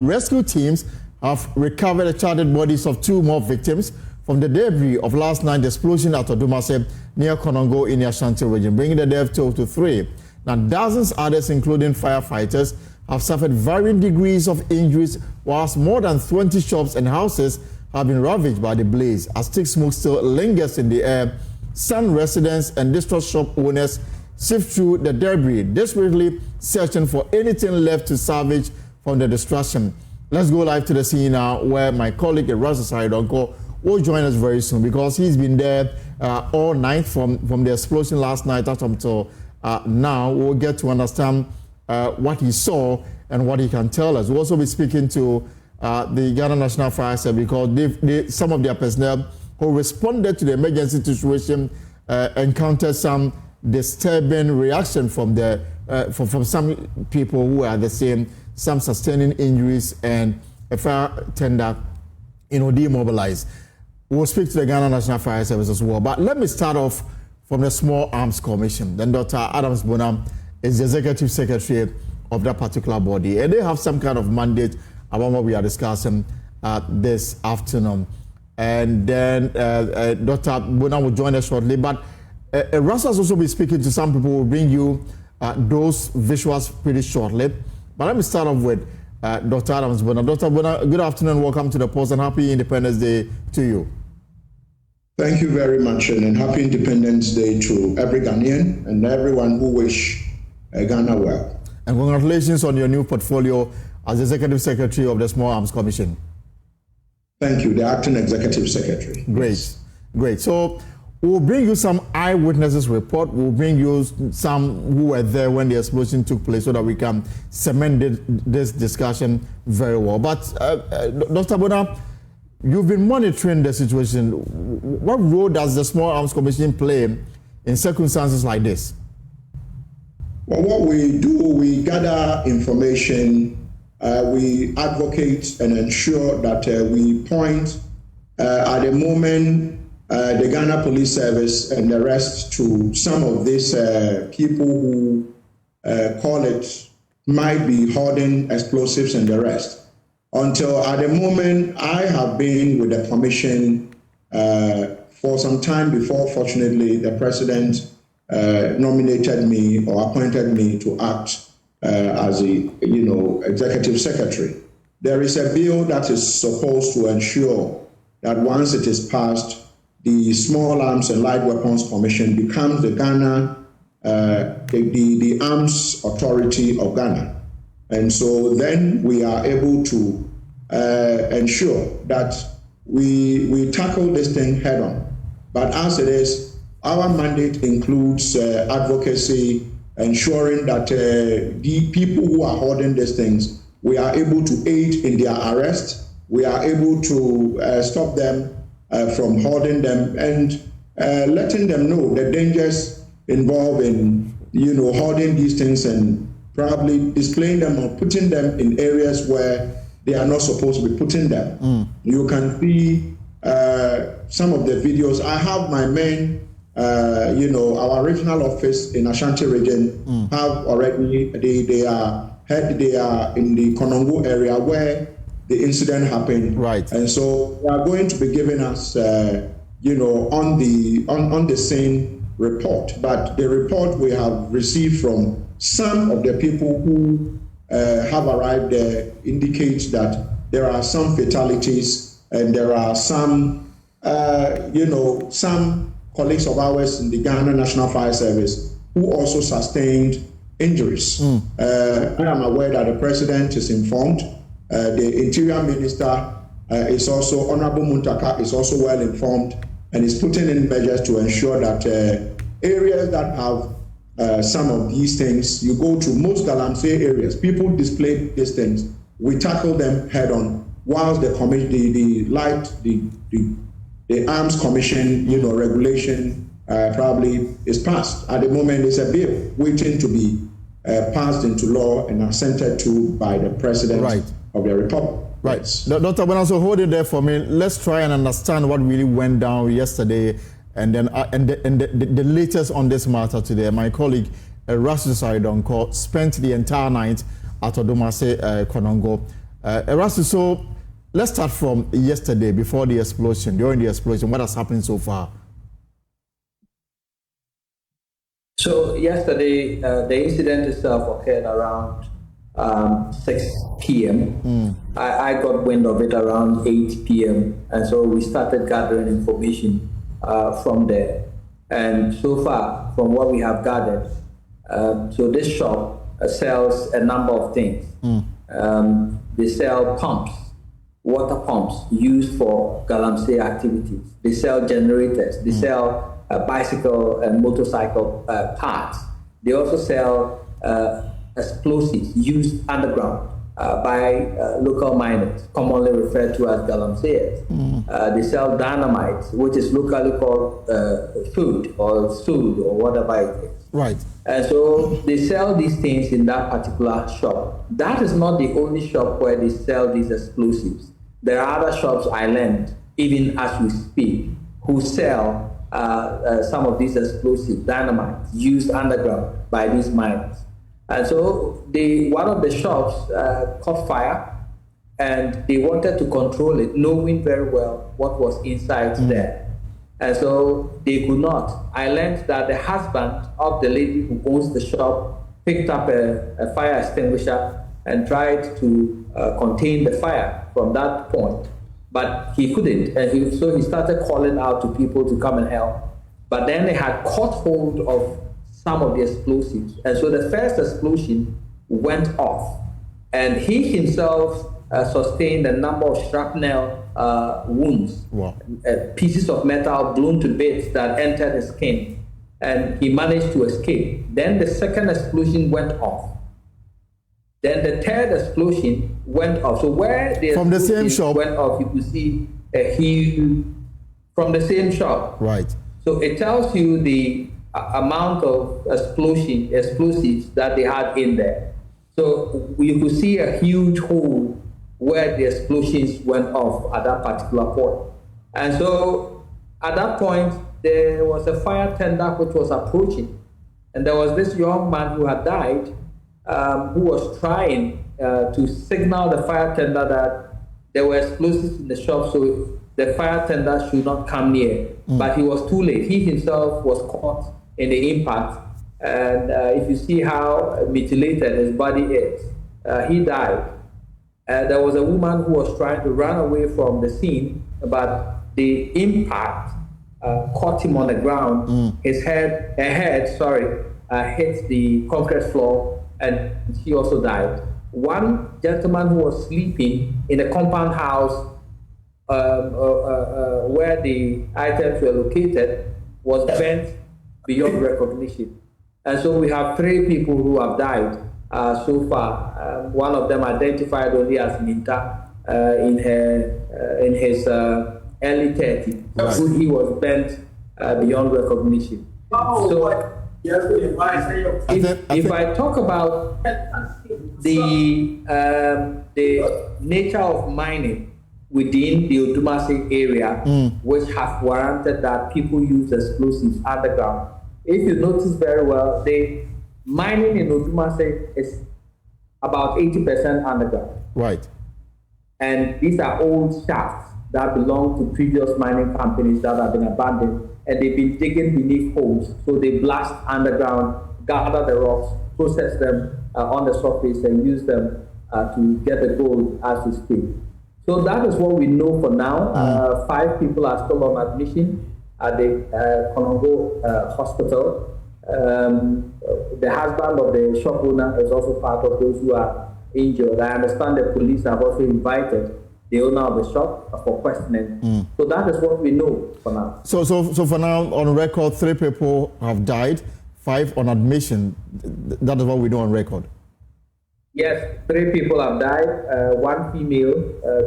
Rescue teams have recovered the charred bodies of 2 more victims from the debris of last night's explosion at Odumase near Konongo in the Ashanti region, bringing the death toll to 3. Now, dozens others, including firefighters, have suffered varying degrees of injuries, whilst more than 20 shops and houses have been ravaged by the blaze. As thick smoke still lingers in the air, some residents and distraught shop owners sift through the debris, desperately searching for anything left to salvage from the destruction. Let's go live to the scene now, where my colleague Konongo will join us very soon, because he's been there all night from the explosion last night up until now. We'll get to understand what he saw and what he can tell us. We'll also be speaking to the Ghana National Fire Service, because some of their personnel who responded to the emergency situation encountered some disturbing reaction from some people who are the same, some sustaining injuries, and a fire tender, demobilized. We'll speak to the Ghana National Fire Service as well. But let me start off from the Small Arms Commission. Then Dr. Adams Bonham is the executive secretary of that particular body, and they have some kind of mandate about what we are discussing this afternoon. And then Dr. Bonham will join us shortly. But Russell will also be speaking to some people who will bring you those visuals pretty shortly. But let me start off with Dr. Adams Bonham. Dr. Bonham, good afternoon. Welcome to the Post, and happy Independence Day to you. Thank you very much, and happy Independence Day to every Ghanaian and everyone who wish Ghana well. And congratulations on your new portfolio as Executive Secretary of the Small Arms Commission. Thank you, the Acting Executive Secretary. Great, great. So we'll bring you some eyewitnesses report. We'll bring you some who were there when the explosion took place, so that we can cement this discussion very well. But Dr. Bonham, you've been monitoring the situation. What role does the Small Arms Commission play in circumstances like this? Well, what we do, we gather information, we advocate and ensure that we point at the moment the Ghana Police Service and the rest to some of these people who call it might be hoarding explosives and the rest. Until at the moment, I have been with the commission for some time before, fortunately, the president nominated me or appointed me to act as the executive secretary. There is a bill that is supposed to ensure that once it is passed, the Small Arms and Light Weapons Commission becomes the Ghana, the Arms Authority of Ghana. And so then we are able to ensure that we tackle this thing head on. But as it is, our mandate includes advocacy, ensuring that the people who are hoarding these things, we are able to aid in their arrest, we are able to stop them from hoarding them, and letting them know the dangers involved in hoarding these things and probably displaying them or putting them in areas where they are not supposed to be putting them. You can see some of the videos. I have my men, our regional office in Ashanti region have already, they are in the Konongo area where the incident happened. Right. And so they are going to be giving us, on the same report. But the report we have received from some of the people who have arrived there indicates that there are some fatalities, and there are some, some colleagues of ours in the Ghana National Fire Service who also sustained injuries. I am aware that the president is informed. The Interior Minister is also, Honorable Muntaka, is also well informed and is putting in measures to ensure that areas that have some of these things, you go to most galamsey areas, people display these things, we tackle them head on, whilst the Arms Commission, regulation probably is passed. At the moment, it's a bill waiting to be passed into law and assented to by the President of the Republic. Right. Dr. Bonham, so hold it there for me. Let's try and understand what really went down yesterday, and then the latest on this matter today. My colleague Russell Saidonko spent the entire night at Odumase Konongo. Erastus, so let's start from yesterday, before the explosion, during the explosion. What has happened so far? So yesterday, the incident itself occurred around 6 p.m. I got wind of it around 8 p.m. And so we started gathering information from there. And so far, from what we have gathered, so this shop sells a number of things. They sell pumps, water pumps used for galamsey activities. They sell generators. They sell bicycle and motorcycle parts. They also sell explosives used underground by local miners, commonly referred to as galamseyers. They sell dynamite, which is locally called food or sood or whatever it is. Right. And so they sell these things in that particular shop. That is not the only shop where they sell these explosives. There are other shops I learned, even as we speak, who sell some of these explosives, dynamite, used underground by these miners. And so one of the shops caught fire, and they wanted to control it, knowing very well what was inside there. And so they could not. I learned that the husband of the lady who owns the shop picked up a fire extinguisher and tried to contain the fire from that point. But he couldn't, and so he started calling out to people to come and help. But then they had caught hold of some of the explosives. And so the first explosion went off, and he himself sustained a number of shrapnel wounds, pieces of metal blown to bits that entered his skin, and he managed to escape. Then the second explosion went off. Then the third explosion went off. So where the from the same shop went off, you could see a huge from the same shop. Right. So it tells you the amount of explosives that they had in there. So you could see a huge hole where the explosions went off at that particular point. And so at that point, there was a fire tender which was approaching. And there was this young man who had died, who was trying to signal the fire tender that there were explosives in the shop, so the fire tender should not come near. But he was too late. He himself was caught in the impact. And if you see how mutilated his body is, he died. There was a woman who was trying to run away from the scene, but the impact caught him on the ground. Her head hit the concrete floor, and she also died. One gentleman who was sleeping in a compound house where the items were located was burnt beyond recognition. And so we have 3 people who have died so far. One of them identified only as Minta in his early 30s. Right. He was burnt beyond recognition. So if I talk about the nature of mining within the Odumase area, which has warranted that people use explosives underground. If you notice very well, the mining in Odumase is about 80% underground. Right. And these are old shafts that belong to previous mining companies that have been abandoned, and they've been digging beneath holes. So they blast underground, gather the rocks, process them on the surface, and use them to get the gold as we speak. So that is what we know for now. 5 people are still on admission at the Konongo hospital. The husband of the shop owner is also part of those who are injured. I understand the police have also invited the owner of the shop for questioning. So that is what we know for now. So for now, on record, 3 people have died, 5 on admission. That is what we know on record. Yes, 3 people have died, 1 female,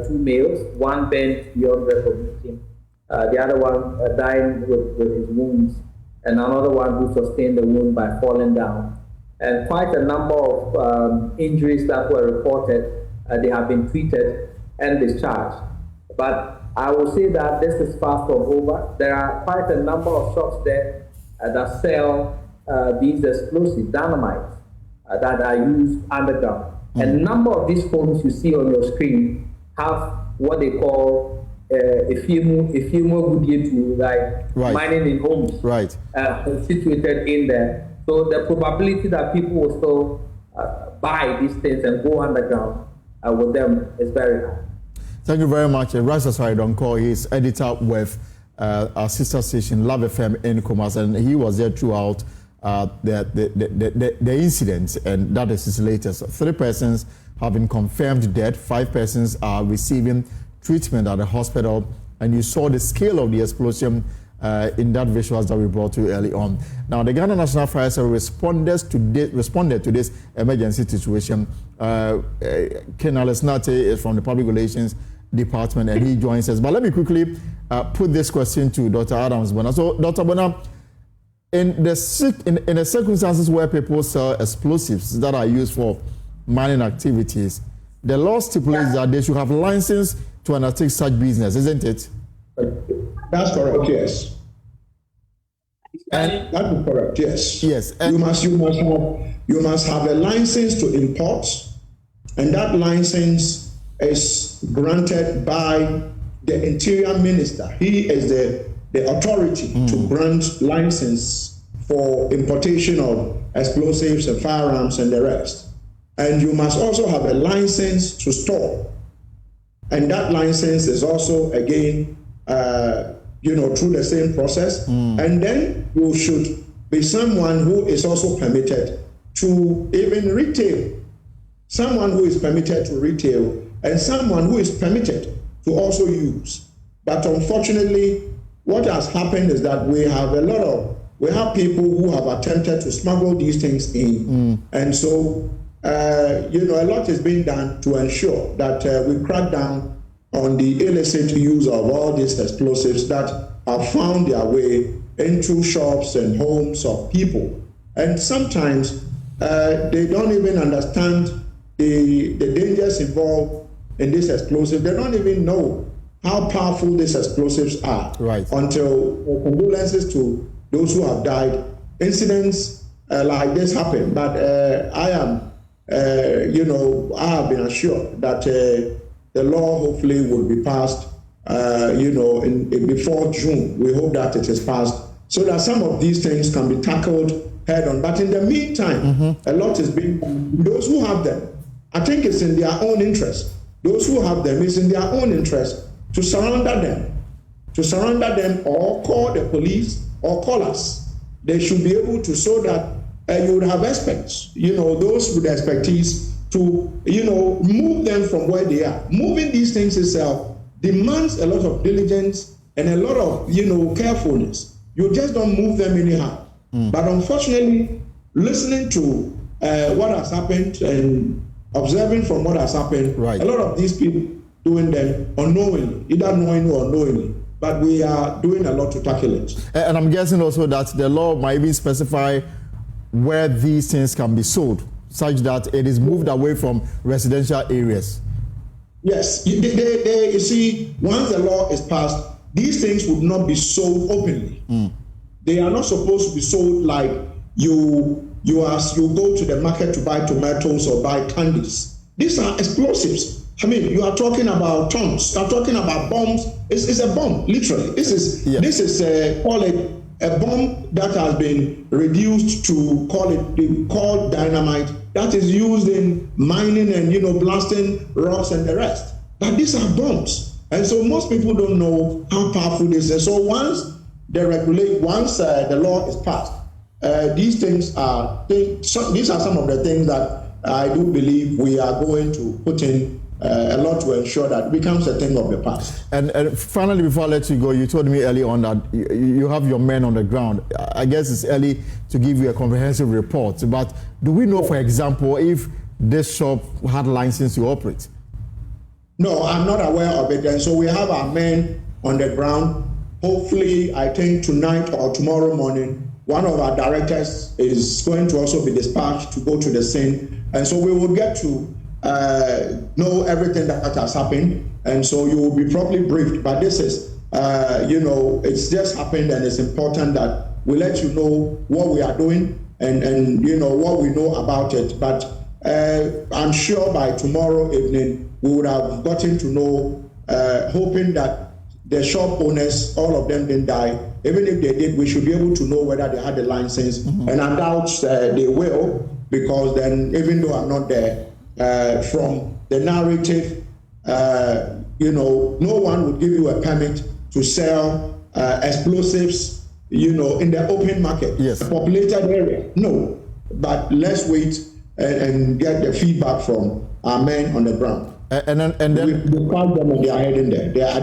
2 males, 1 burnt beyond recognition. The other one dying with his wounds, and another one who sustained the wound by falling down. And quite a number of injuries that were reported, they have been treated and discharged. But I will say that this is far from over. There are quite a number of shops there that sell these explosive dynamites that are used underground. A number of these homes you see on your screen have what they call a FIMO Gudietu, like mining in homes, situated in there. So the probability that people will still buy these things and go underground with them is very high. Thank you very much. Rasa Saidonko, he's editor with our sister station Love FM in Kumasi, and he was there throughout the incident, and that is his latest. 3 persons have been confirmed dead. 5 persons are receiving treatment at the hospital, and you saw the scale of the explosion in that visuals that we brought to you early on. Now, the Ghana National Fire Service responded to this emergency situation. Colonel Esnate is from the Public Relations Department, and he joins us. But let me quickly put this question to Dr. Adams Bona. So, Dr. Bona, in the circumstances where people sell explosives that are used for mining activities, the law stipulates that they should have license to undertake such business, isn't it? That's correct, yes. And that is correct, yes. Yes. You must have a license to import, and that license is granted by the Interior Minister. He is the authority to grant license for importation of explosives and firearms and the rest. And you must also have a license to store. And that license is also, again, through the same process. And then you should be someone who is also permitted to even retail. Someone who is permitted to retail and someone who is permitted to also use. But unfortunately, what has happened is that we have people who have attempted to smuggle these things in. And so, a lot is being done to ensure that we crack down on the illicit use of all these explosives that have found their way into shops and homes of people. And sometimes they don't even understand the dangers involved in this explosive. They don't even know how powerful these explosives are until condolences to those who have died. Incidents like this happen, but I have been assured that the law hopefully will be passed, before June. We hope that it is passed so that some of these things can be tackled head on. But in the meantime, a lot is being done. Those who have them, I think it's in their own interest. Those who have them, it's in their own interest to surrender them or call the police or call us. They should be able to, so that you would have experts, those with expertise to, move them from where they are. Moving these things itself demands a lot of diligence and a lot of, carefulness. You just don't move them anyhow. But unfortunately, listening to what has happened and observing from what has happened, a lot of these people doing them unknowingly, either knowingly or unknowingly. But we are doing a lot to tackle it. And I'm guessing also that the law might even specify where these things can be sold, such that it is moved away from residential areas. Yes, you see, once the law is passed, these things would not be sold openly. They are not supposed to be sold like you go to the market to buy tomatoes or buy candies. These are explosives. I mean, you are talking about tons. You are talking about bombs. It's a bomb, literally. This is call it a bomb that has been reduced to called dynamite, that is used in mining and blasting rocks and the rest. But these are bombs, and so most people don't know how powerful this is. So once the law is passed, these things are these are some of the things that I do believe we are going to put in a lot to ensure that it becomes a thing of the past. And finally, before I let you go, you told me early on that you have your men on the ground. I guess it's early to give you a comprehensive report, but do we know, for example, if this shop had license to operate? No, I'm not aware of it. And so we have our men on the ground. Hopefully, I think tonight or tomorrow morning, one of our directors is going to also be dispatched to go to the scene. And so we will get to know everything that has happened, and so you will be properly briefed. But this is, it's just happened, and it's important that we let you know what we are doing and what we know about it. But I'm sure by tomorrow evening we would have gotten to know, hoping that the shop owners, all of them didn't die. Even if they did, we should be able to know whether they had the license. And I doubt they will, because then, even though I'm not there, from the narrative, no one would give you a permit to sell explosives, in the open market, yes, a populated area. No, but let's wait and get the feedback from our men on the ground. And then we call them and they are heading there. They are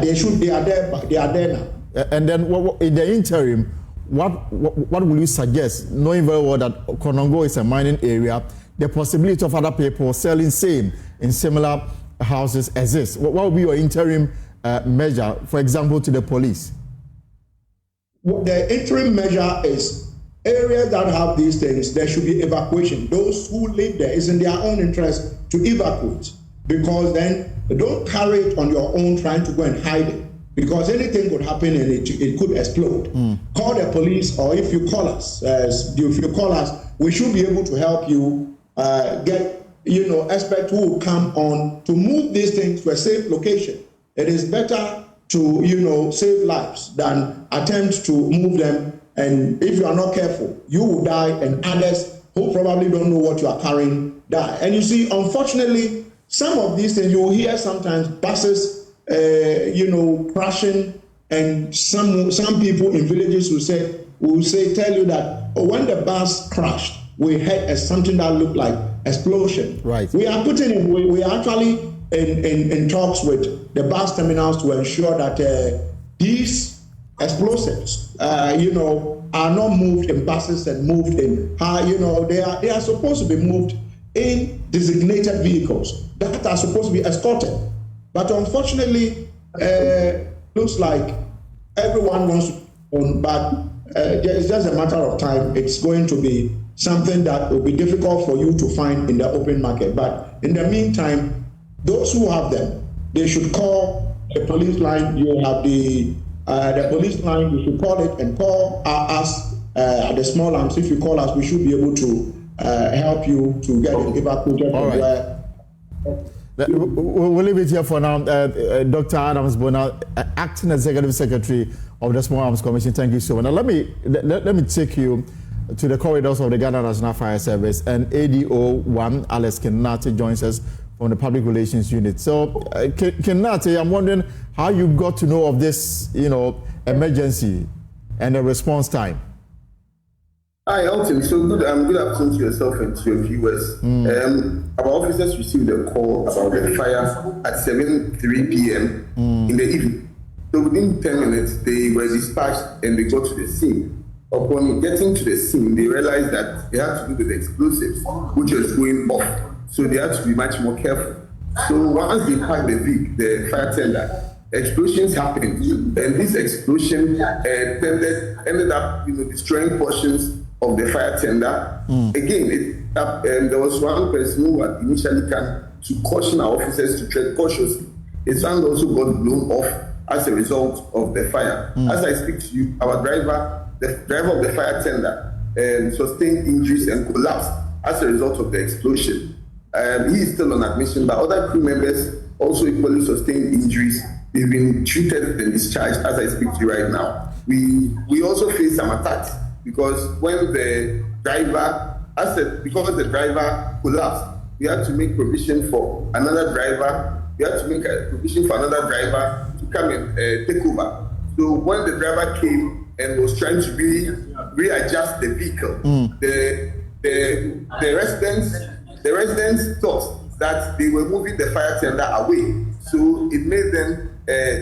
there now. And then in the interim, what will you suggest, knowing very well that Konongo is a mining area, the possibility of other people selling same in similar houses exists? What will be your interim measure, for example, to the police? The interim measure is areas that have these things, there should be evacuation. Those who live there, it's in their own interest to evacuate, because then don't carry it on your own trying to go and hide it, because anything could happen and it could explode. Call the police, or if you call us, we should be able to help you get experts who will come on to move these things to a safe location. It is better to save lives than attempt to move them, and if you are not careful, you will die, and others who probably don't know what you are carrying die. And you see, unfortunately, some of these things you will hear sometimes buses crashing, and some people in villages will tell you that when the bus crashed, we heard something that looked like explosion. Right. We are we are actually in talks with the bus terminals to ensure that these explosives, are not moved in buses and moved in, they are supposed to be moved in designated vehicles that are supposed to be escorted. But unfortunately, looks like everyone wants to own, but it's just a matter of time. It's going to be something that will be difficult for you to find in the open market. But in the meantime, those who have them, they should call the police line. You have the police line, you should call it and call us at the small arms. If you call us, we should be able to help you to get it evacuated from where. We'll leave it here for now. Dr. Adams Bona, Acting Executive Secretary of the Small Arms Commission, thank you so much. Now let me take you to the corridors of the Ghana National Fire Service, and ADO1 Alex Kenate joins us from the Public Relations Unit. So, Kenate, I'm wondering how you got to know of this, emergency and the response time. Hi, Elton. So good afternoon to yourself and to your viewers. Our officers received a call about the fire at 7:03 p.m. in the evening. So within 10 minutes, they were dispatched and they got to the scene. Upon getting to the scene, they realized that they had to do with explosives, which was going off. So they had to be much more careful. So once they packed the fire tender, explosions happened, and this explosion ended up destroying portions of the fire tender. Again, there was one person who had initially come to caution our officers to tread cautiously. His hand also got blown off as a result of the fire. As I speak to you, the driver of the fire tender, sustained injuries and collapsed as a result of the explosion. He is still on admission, but other crew members also equally sustained injuries. They've been treated and discharged as I speak to you right now. We also face some attacks because when the driver collapsed, we had to make provision for another driver. We had to make a provision for another driver to come and take over. So when the driver came and was trying to readjust the vehicle, the residents thought that they were moving the fire tender away. So it made them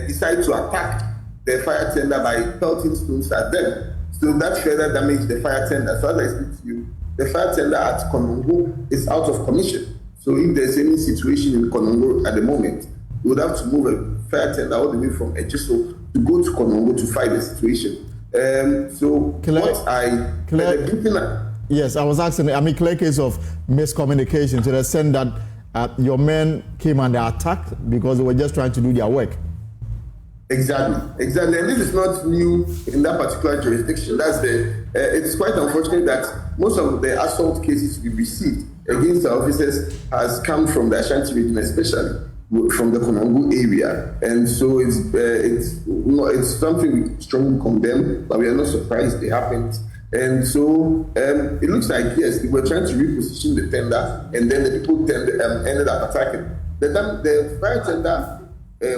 decide to attack the fire tender by pelting stones at them. So that further damaged the fire tender. So as I speak to you, the fire tender at Konongo is out of commission. So if there's any situation in Konongo at the moment, we would have to move a fire tender all the way from Ejiso to go to Konongo to fight the situation. Yes, I was asking, clear case of miscommunication to the extent that your men came under attack because they were just trying to do their work. Exactly. And this is not new in that particular jurisdiction. It's quite unfortunate that most of the assault cases we received against our officers has come from the Ashanti region, especially from the Konongo area, and so it's something we strongly condemn, but we are not surprised it happened. And so it looks like, yes, we were trying to reposition the tender, and then the people ended up attacking. The fire tender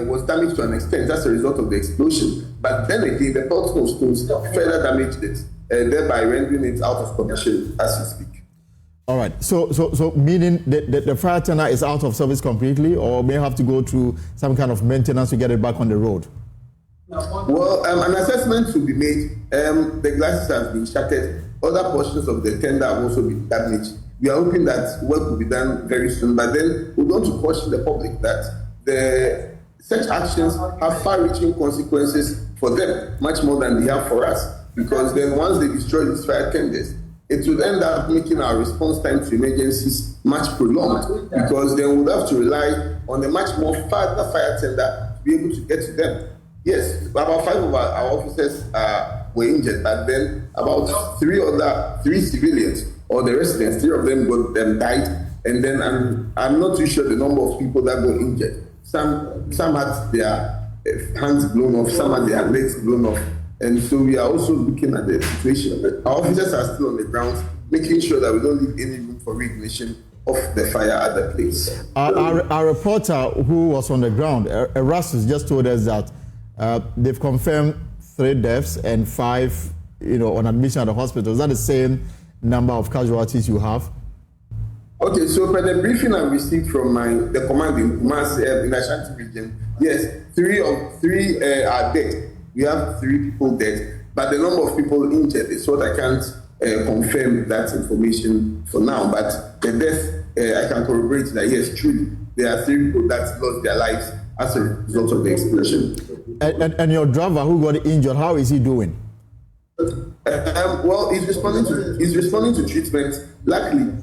was damaged to an extent as a result of the explosion, but then again, the pelting of stones further damaged it, thereby rendering it out of commission as we speak. All right. So meaning the fire tender is out of service completely, or may have to go through some kind of maintenance to get it back on the road? Well, an assessment will be made. The glasses have been shattered. Other portions of the tender have also been damaged. We are hoping that work will be done very soon. But then we want to caution the public that such actions have far-reaching consequences for them, much more than they have for us. Because then once they destroy these fire tenders, it will end up making our response time to emergencies much prolonged, because then we would have to rely on a much more further fire tender to be able to get to them. Yes, about 5 of our officers were injured, but then about three civilians, or the residents, 3 of them died, and then I'm not too sure the number of people that got injured. Some had their hands blown off, some had their legs blown off. And so we are also looking at the situation. Our officers are still on the ground, making sure that we don't leave any room for reignition of the fire at the place. Our reporter who was on the ground, Erastus, just told us that they've confirmed 3 deaths and 5, on admission at the hospital. Is that the same number of casualties you have? Okay, so per the briefing I received from the command in Kumasi, in the Ashanti region, yes, 3 are dead. We have 3 people dead, but the number of people injured is what I can't confirm that information for now. But the death, I can corroborate that, yes, truly, there are 3 people that lost their lives as a result of the explosion. And your driver who got injured, how is he doing? Well, he's responding to treatment. Luckily,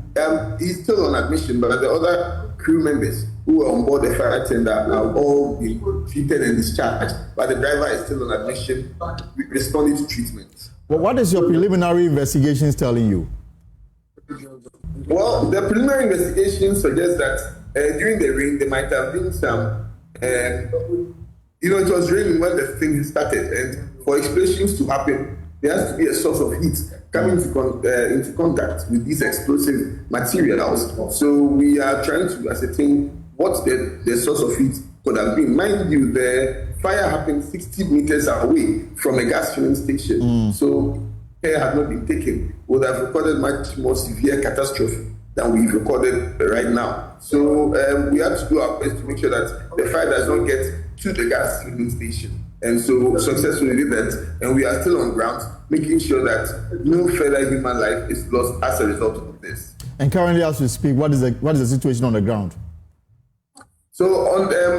he's still on admission, but the other crew members who were on board the fire tender have all been treated and discharged. But the driver is still on admission, responding to treatment. Well, what is your preliminary investigations telling you? Well, the preliminary investigation suggests that during the rain, there might have been some, it was raining when the thing started, and for explosions to happen, there has to be a source of heat coming into contact with these explosive materials. So we are trying to ascertain what the source of heat could have been. Mind you, the fire happened 60 meters away from a gas filling station. So care had not been taken, we would have recorded much more severe catastrophe than we've recorded right now. So we have to do our best to make sure that the fire does not get to the gas filling station. And so successfully did that, and we are still on ground, making sure that no further human life is lost as a result of this. And currently, as we speak, what is the situation on the ground? So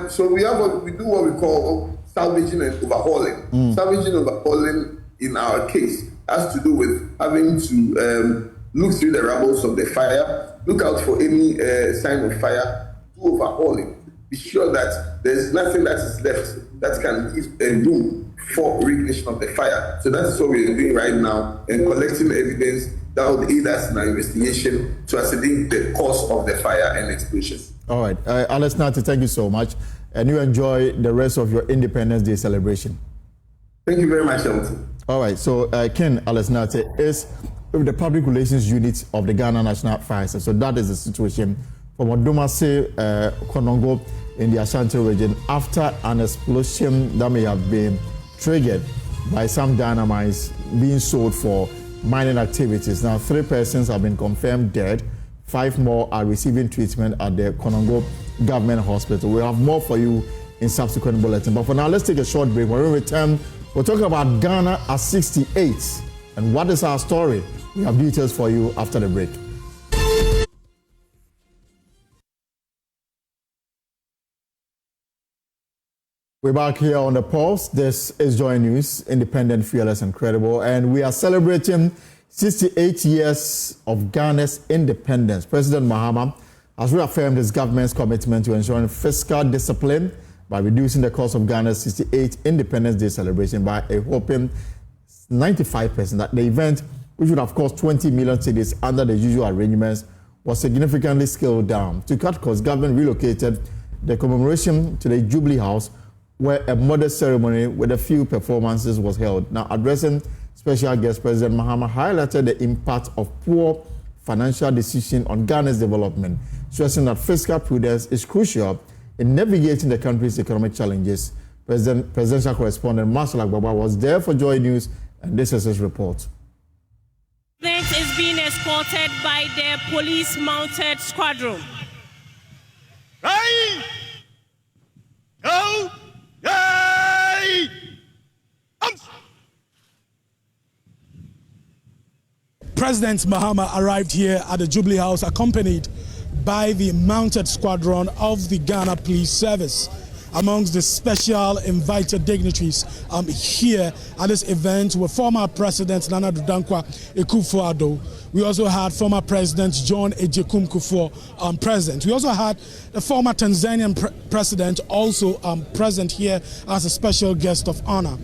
so we do what we call salvaging and overhauling. Salvaging and overhauling in our case has to do with having to look through the rubbles of the fire, look out for any sign of fire, do overhauling. Be sure that there's nothing that is left that can give a room for reignition of the fire. So that's what we're doing right now, and collecting evidence that would aid us in our investigation to ascertain the cause of the fire and explosion. All right, Alex Nati, thank you so much, and you enjoy the rest of your Independence Day celebration. Thank you very much, Elton. All right, so Ken Alex Nati is the public relations unit of the Ghana National Fire Service. So that is the situation from Odumase, Konongo in the Ashanti region after an explosion that may have been triggered by some dynamites being sold for mining activities. Now, 3 persons have been confirmed dead. 5 more are receiving treatment at the Konongo Government Hospital. We'll have more for you in subsequent bulletins. But for now, let's take a short break. When we return, we'll talk about Ghana at 68. And what is our story? We have details for you after the break. We're back here on The Pulse. This is Joy News, independent, fearless, and credible. And we are celebrating 68 years of Ghana's independence. President Mahama has reaffirmed his government's commitment to ensuring fiscal discipline by reducing the cost of Ghana's 68th Independence Day celebration by a whopping 95%. That the event, which would have cost 20 million cedis under the usual arrangements, was significantly scaled down. To cut costs, government relocated the commemoration to the Jubilee House, where a modest ceremony with a few performances was held. Now, addressing special guest, President Mahama highlighted the impact of poor financial decisions on Ghana's development, stressing that fiscal prudence is crucial in navigating the country's economic challenges. Presidential correspondent Marcel Agbaba was there for Joy News, and this is his report. The president is being escorted by the police mounted squadron. Hey! Go! Hey! President Mahama arrived here at the Jubilee House accompanied by the mounted squadron of the Ghana Police Service. Amongst the special invited dignitaries here at this event were former President Nana Addo Dankwa Akufo-Addo. We also had former President John Agyekum Kufuor present. We also had the former Tanzanian president also present here as a special guest of honor.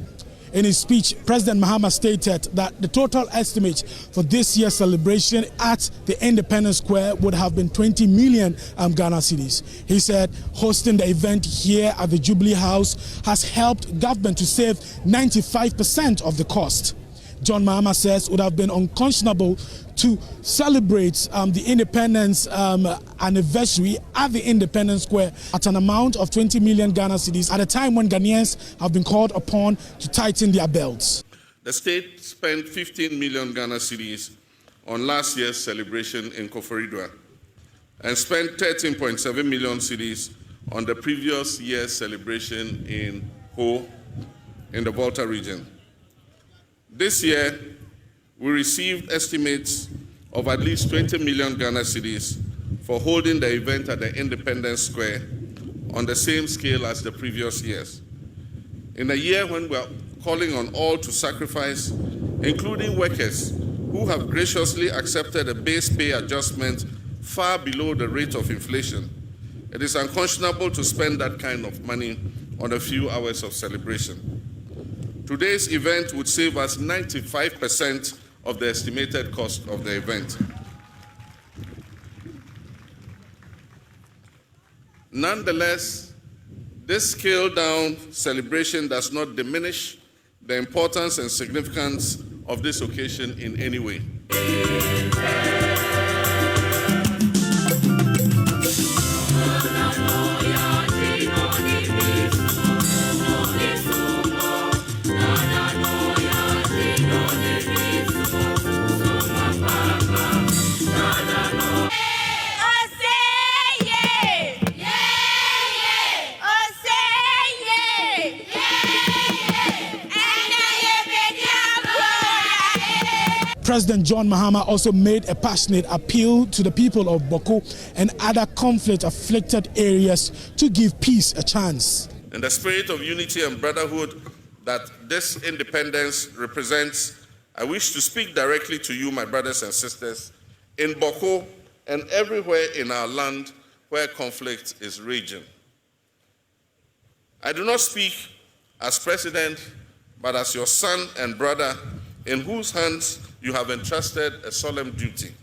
In his speech, President Mahama stated that the total estimate for this year's celebration at the Independence Square would have been 20 million Ghana cedis. He said hosting the event here at the Jubilee House has helped government to save 95% of the cost. John Mahama says it would have been unconscionable to celebrate the independence anniversary at the Independence Square at an amount of 20 million Ghana cedis at a time when Ghanaians have been called upon to tighten their belts. The state spent 15 million Ghana cedis on last year's celebration in Koforidua and spent 13.7 million cedis on the previous year's celebration in Ho in the Volta region. This year, we received estimates of at least 20 million Ghana cedis for holding the event at the Independence Square on the same scale as the previous years. In a year when we are calling on all to sacrifice, including workers who have graciously accepted a base pay adjustment far below the rate of inflation, it is unconscionable to spend that kind of money on a few hours of celebration. Today's event would save us 95% of the estimated cost of the event. Nonetheless, this scaled-down celebration does not diminish the importance and significance of this occasion in any way. President John Mahama also made a passionate appeal to the people of Boko and other conflict-afflicted areas to give peace a chance. In the spirit of unity and brotherhood that this independence represents, I wish to speak directly to you, my brothers and sisters, in Boko and everywhere in our land where conflict is raging. I do not speak as president, but as your son and brother, in whose hands you have entrusted a solemn duty.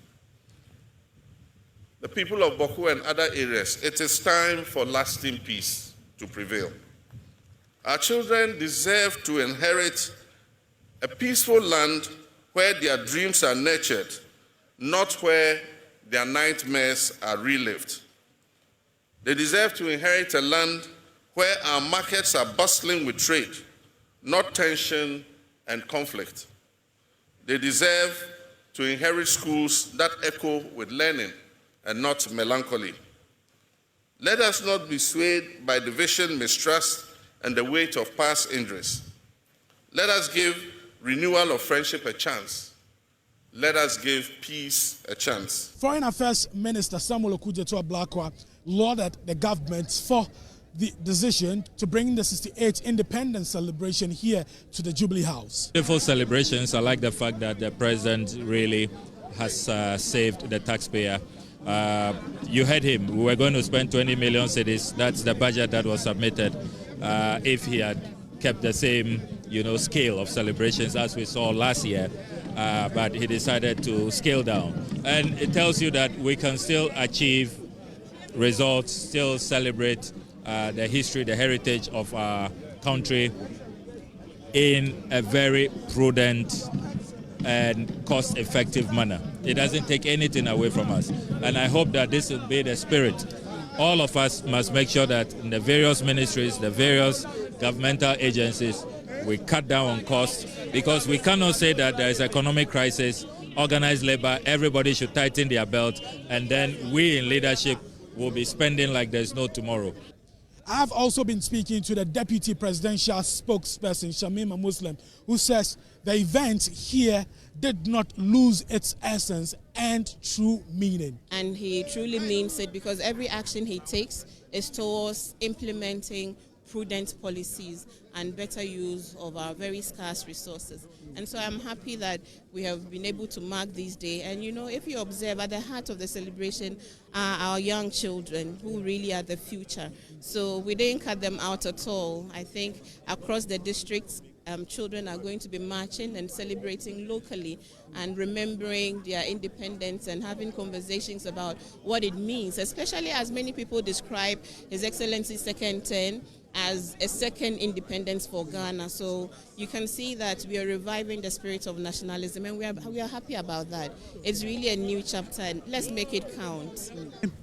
The people of Boko and other areas, it is time for lasting peace to prevail. Our children deserve to inherit a peaceful land where their dreams are nurtured, not where their nightmares are relived. They deserve to inherit a land where our markets are bustling with trade, not tension and conflict. They deserve to inherit schools that echo with learning and not melancholy. Let us not be swayed by division, mistrust, and the weight of past injuries. Let us give renewal of friendship a chance. Let us give peace a chance. Foreign Affairs Minister Samuel Okudzeto-Ablakwa lauded the government for the decision to bring the 68th independence celebration here to the Jubilee House. Beautiful celebrations. I like the fact that the president really has saved the taxpayer. You heard him. We were going to spend 20 million cedis. That's the budget that was submitted. If he had kept the same, scale of celebrations as we saw last year, but he decided to scale down. And it tells you that we can still achieve results, still celebrate the history, the heritage of our country in a very prudent and cost-effective manner. It doesn't take anything away from us. And I hope that this will be the spirit. All of us must make sure that in the various ministries, the various governmental agencies, we cut down on costs, because we cannot say that there is economic crisis, organized labor, everybody should tighten their belt, and then we in leadership will be spending like there's no tomorrow. I've also been speaking to the deputy presidential spokesperson, Shamima Muslim, who says the event here did not lose its essence and true meaning. And he truly means it, because every action he takes is towards implementing prudent policies and better use of our very scarce resources. And so I'm happy that we have been able to mark this day. And you know, if you observe, at the heart of the celebration are our young children, who really are the future. So we didn't cut them out at all. I think across the districts, children are going to be marching and celebrating locally and remembering their independence and having conversations about what it means, especially as many people describe His Excellency's second term as a second independence for Ghana. So you can see that we are reviving the spirit of nationalism, and we are happy about that. It's really a new chapter, and let's make it count.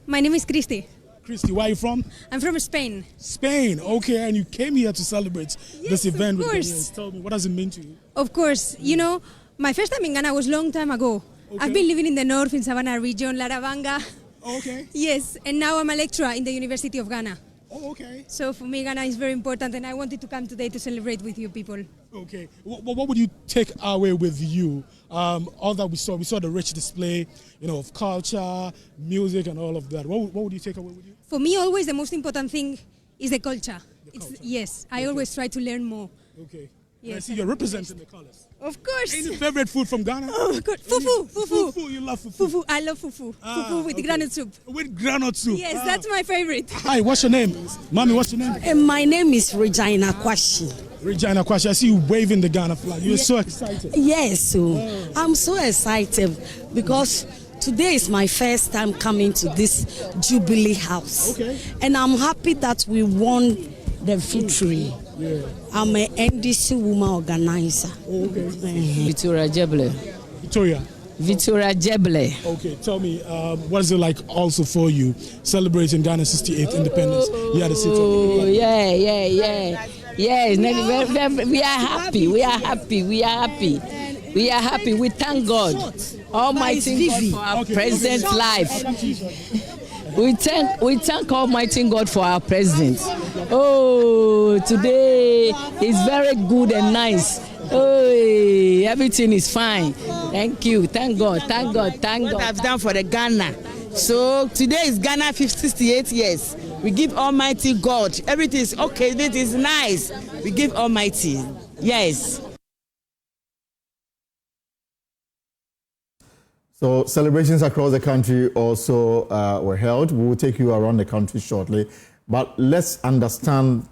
My name is Christy. Christy, where are you from? I'm from Spain. Spain, okay, and you came here to celebrate this event with course. Ghanaians. Tell me, what does it mean to you? Of course, you know, my first time in Ghana was a long time ago. Okay. I've been living in the north, in Savannah region, Laravanga. Okay. Yes, and now I'm a lecturer in the University of Ghana. Oh, okay. So for me, Ghana is very important, and I wanted to come today to celebrate with you people. Okay. What would you take away with you? All that we saw the rich display, you know, of culture, music, and all of that. What would you take away with you? For me, always the most important thing is the culture. Yes, I always try to learn more. Okay. Yes. I see you're representing the colors. Of course. Any favorite food from Ghana? Oh, good. Fufu. Fufu. You love fufu? Fufu. I love fufu. Fufu with granite soup. With granite soup? Yes, that's my favorite. Hi, what's your name? Mommy, what's your name? My name is Regina Kwashi. Regina Kwashi, I see you waving the Ghana flag. You're so excited. Yes, so I'm so excited because today is my first time coming to this Jubilee House. Okay. And I'm happy that we won the victory. Yeah. I'm an NDC woman organizer. Okay. Victoria Jeble. Victoria Jeble. Okay, tell me, what is it like also for you celebrating Ghana's 68th independence here at the city? Oh, yeah. Yes, we are happy. We are happy. We are happy. We are happy. We thank God, Almighty God, for our president's life. We thank Almighty God for our president. Oh, today is very good and nice. Oh, everything is fine. Thank you. Thank God. Thank God. Thank God. What I've done for the Ghana. So today is Ghana 68 years. We give Almighty God. Everything is okay. It is nice. We give Almighty. Yes. So celebrations across the country also were held. We will take you around the country shortly. But let's understand,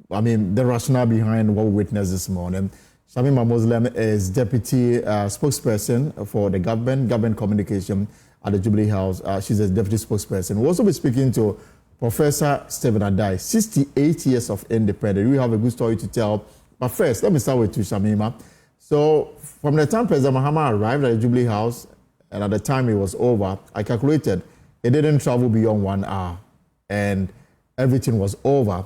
the rationale behind what we witnessed this morning. Shamima Muslim is deputy spokesperson for the government communication at the Jubilee House. She's a deputy spokesperson. We'll also be speaking to Professor Stephen Adai, 68 years of independence. We have a good story to tell. But first, let me start with you, Shamima. So from the time President Mahama arrived at the Jubilee House, and at the time it was over, I calculated it didn't travel beyond 1 hour, and everything was over.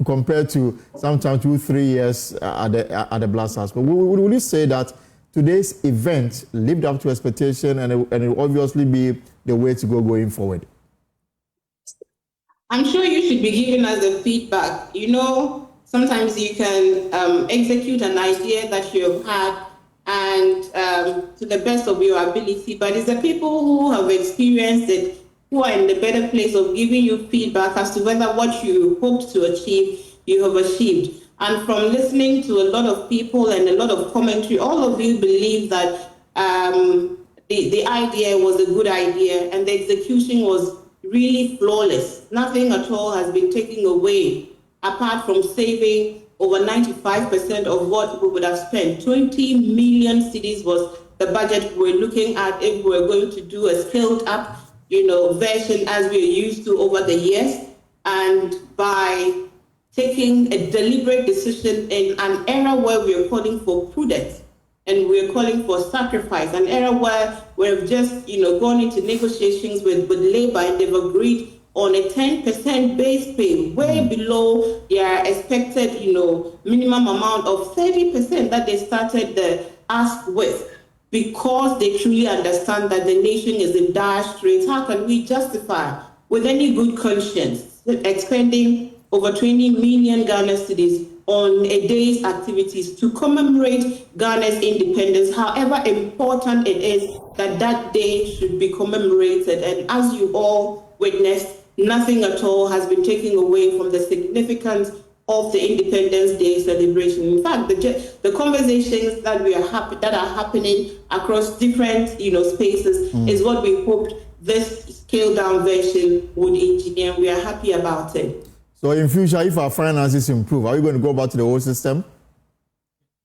Compared to sometimes 2-3 years at the Blast House. But would you say that today's event lived up to expectation, and it will obviously be the way to go going forward? I'm sure you should be giving us the feedback. You know, sometimes you can execute an idea that you have had and to the best of your ability, but it's the people who have experienced it who are in the better place of giving you feedback as to whether what you hoped to achieve, you have achieved. And from listening to a lot of people and a lot of commentary, all of you believe that the idea was a good idea and the execution was really flawless. Nothing at all has been taken away apart from saving over 95% of what we would have spent. 20 million cedis was the budget we're looking at if we're going to do a scaled up, version as we're used to over the years. And by taking a deliberate decision in an era where we're calling for prudence and we're calling for sacrifice, an era where we've just, gone into negotiations with labor and they've agreed on a 10% base pay, way below their expected, minimum amount of 30% that they started the ask with, because they truly understand that the nation is in dire straits. How can we justify, with any good conscience, expending over 20 million Ghana cedis on a day's activities to commemorate Ghana's independence, however important it is that that day should be commemorated? And as you all witnessed, nothing at all has been taken away from the significance of the Independence Day celebration. In fact, the conversations that are happening across different spaces is what we hoped this scaled down version would engineer. We are happy about it. So in future, if our finances improve, are we going to go back to the old system?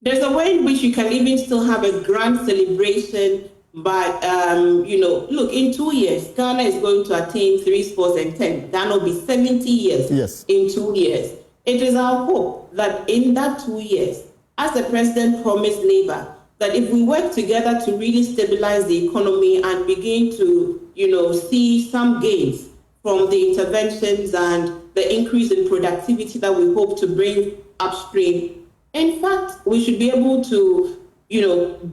There's a way in which you can even still have a grand celebration. But, look, in 2 years, Ghana is going to attain 3 sports and 10. Ghana will be 70 years in 2 years. It is our hope that in that 2 years, as the president promised labor, that if we work together to really stabilize the economy and begin to, see some gains from the interventions and the increase in productivity that we hope to bring upstream, in fact, we should be able to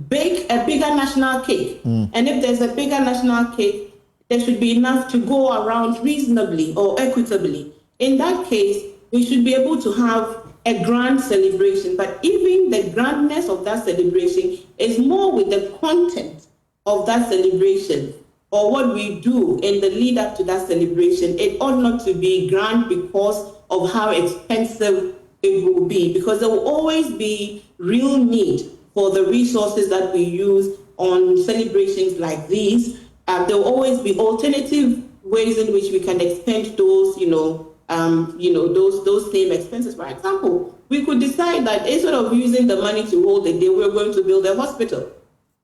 bake a bigger national cake. And if there's a bigger national cake, there should be enough to go around reasonably or equitably. In that case, we should be able to have a grand celebration. But even the grandness of that celebration is more with the content of that celebration or what we do in the lead up to that celebration. It ought not to be grand because of how expensive it will be, because there will always be real need for the resources that we use on celebrations like these. There will always be alternative ways in which we can expend those, those same expenses. For example, we could decide that instead of using the money to hold a day, we're going to build a hospital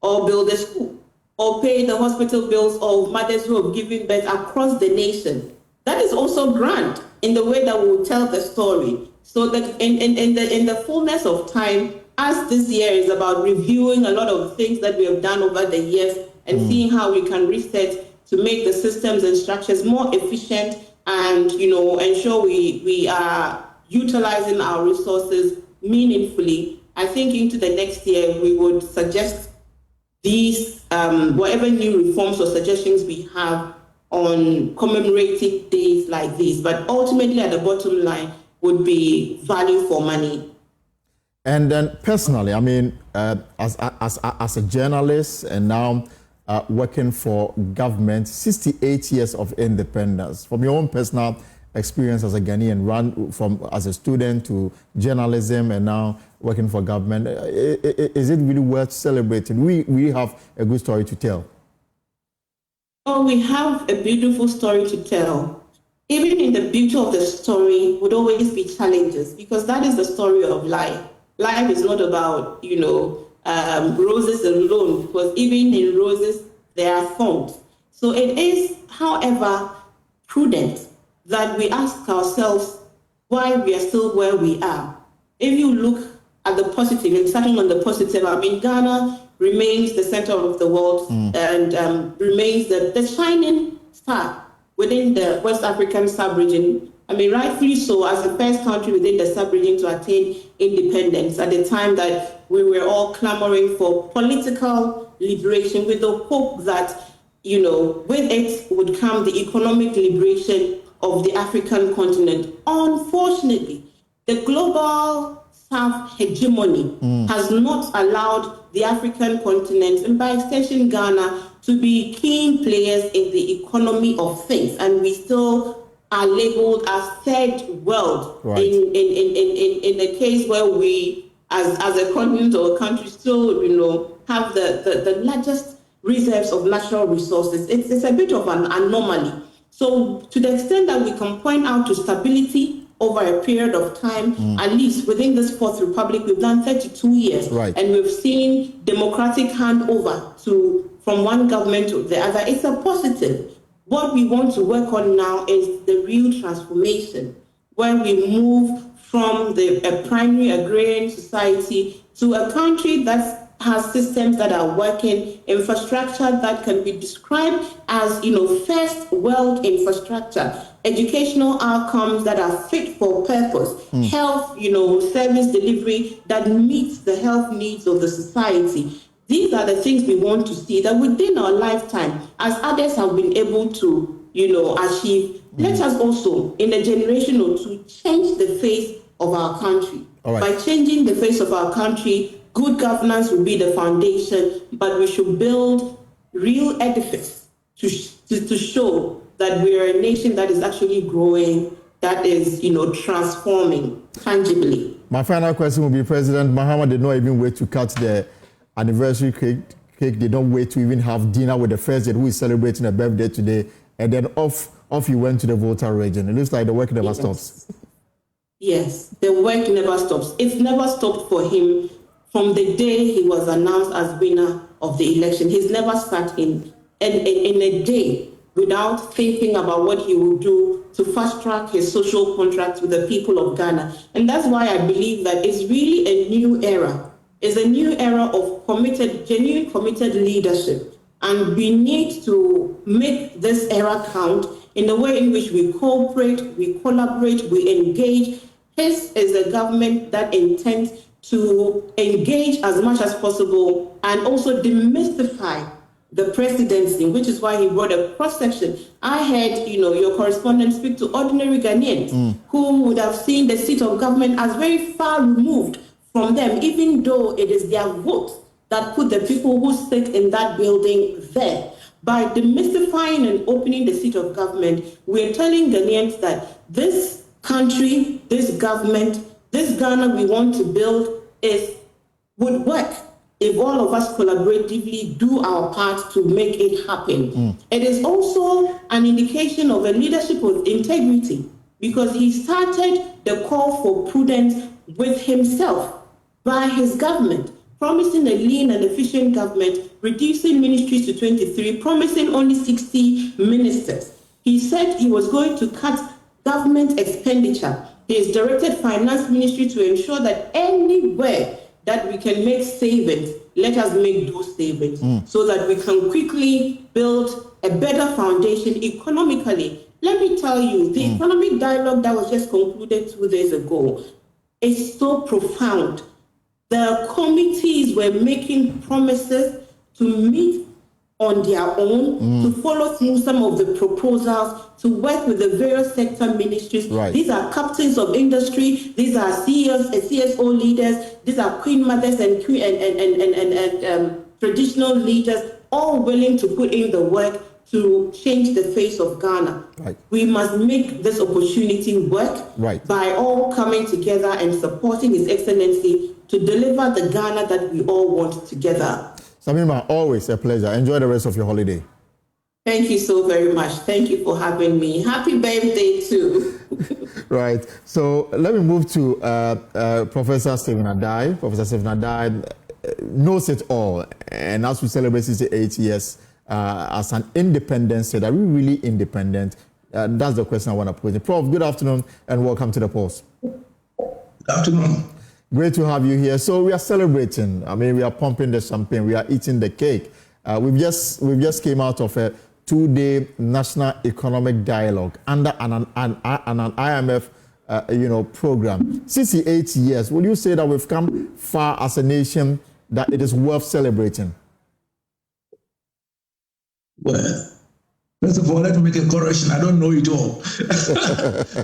or build a school or pay the hospital bills of mothers who have given birth across the nation. That is also grand in the way that we will tell the story. So that in the fullness of time, as this year is about reviewing a lot of things that we have done over the years and seeing how we can reset to make the systems and structures more efficient and, ensure we are utilizing our resources meaningfully, I think into the next year we would suggest these, whatever new reforms or suggestions we have on commemorating days like these. But ultimately at the bottom line would be value for money. And then personally, I mean, as a journalist and now working for government, 68 years of independence. From your own personal experience as a Ghanaian, run from as a student to journalism and now working for government, is it really worth celebrating? We have a good story to tell. Oh, we have a beautiful story to tell. Even in the beauty of the story would always be challenges, because that is the story of life. Life is not about, roses alone, because even in roses, there are thorns. So it is, however, prudent that we ask ourselves why we are still where we are. If you look at the positive, and starting on the positive, I mean, Ghana remains the center of the world and remains the shining star within the West African sub-region. I mean, rightfully so, as the first country within the sub-region to attain independence at the time that we were all clamoring for political liberation, with the hope that, with it would come the economic liberation of the African continent. Unfortunately, the global South hegemony has not allowed the African continent, and by extension Ghana, to be keen players in the economy of things. And we still are labeled as third world in a case where we, as a continent or a country, still, have the largest reserves of natural resources. It's a bit of an anomaly. So to the extent that we can point out to stability over a period of time. At least within this Fourth Republic, we've done 32 years, and we've seen democratic handover from one government to the other. It's a positive. What we want to work on now is the real transformation, where we move from a primary agrarian society to a country that has systems that are working, infrastructure that can be described as, first world infrastructure, educational outcomes that are fit for purpose, health, service delivery that meets the health needs of the society. These are the things we want to see, that within our lifetime, as others have been able to, achieve, let us also, in a generation or two, change the face of our country. By changing the face of our country, good governance will be the foundation, but we should build real edifice to show that we are a nation that is actually growing, that is, transforming tangibly. My final question will be, President Mahama did not even wait to cut the anniversary cake. They don't wait to even have dinner with the president who is celebrating a birthday today, and then off he went to the Volta region. It looks like the work never stops. Yes, the work never stops. It's never stopped for him from the day he was announced as winner of the election. He's never sat in a day without thinking about what he would do to fast track his social contract with the people of Ghana. And that's why I believe that it's really a new era. It's a new era of genuine committed leadership. And we need to make this era count in the way in which we cooperate, we collaborate, we engage. This is a government that intends to engage as much as possible and also demystify the presidency, which is why he brought a cross-section. I heard, your correspondent speak to ordinary Ghanaians who would have seen the seat of government as very far removed from them, even though it is their vote that put the people who sit in that building there. By demystifying and opening the seat of government, we're telling Ghanaians that this country, this government, this Ghana we want to build would work if all of us collaboratively do our part to make it happen. It is also an indication of a leadership with integrity, because he started the call for prudence with himself by his government, promising a lean and efficient government, reducing ministries to 23, promising only 60 ministers. He said he was going to cut government expenditure. He has directed finance ministry to ensure that anywhere that we can make savings, let us make those savings so that we can quickly build a better foundation economically. Let me tell you, the economic dialogue that was just concluded 2 days ago is so profound. The committees were making promises to meet on their own, to follow through some of the proposals, to work with the various sector ministries. These are captains of industry, these are CEOs, CSO leaders, these are queen mothers and traditional leaders, all willing to put in the work to change the face of Ghana. We must make this opportunity work by all coming together and supporting His Excellency to deliver the Ghana that we all want together. Samima, always a pleasure. Enjoy the rest of your holiday. Thank you so very much. Thank you for having me. Happy birthday too. Right. So let me move to Professor Stephen Adai. Professor Stephen Adai knows it all. And as we celebrate 68 years as an independent state, are we really independent? That's the question I want to pose. Prof, good afternoon and welcome to the Post. Good afternoon. Great to have you here. So we are celebrating. I mean, we are pumping the champagne. We are eating the cake. We've just came out of a 2-day national economic dialogue under an IMF, program. 68 years. Would you say that we've come far as a nation, that it is worth celebrating? Well, first of all, let me make a correction. I don't know it all,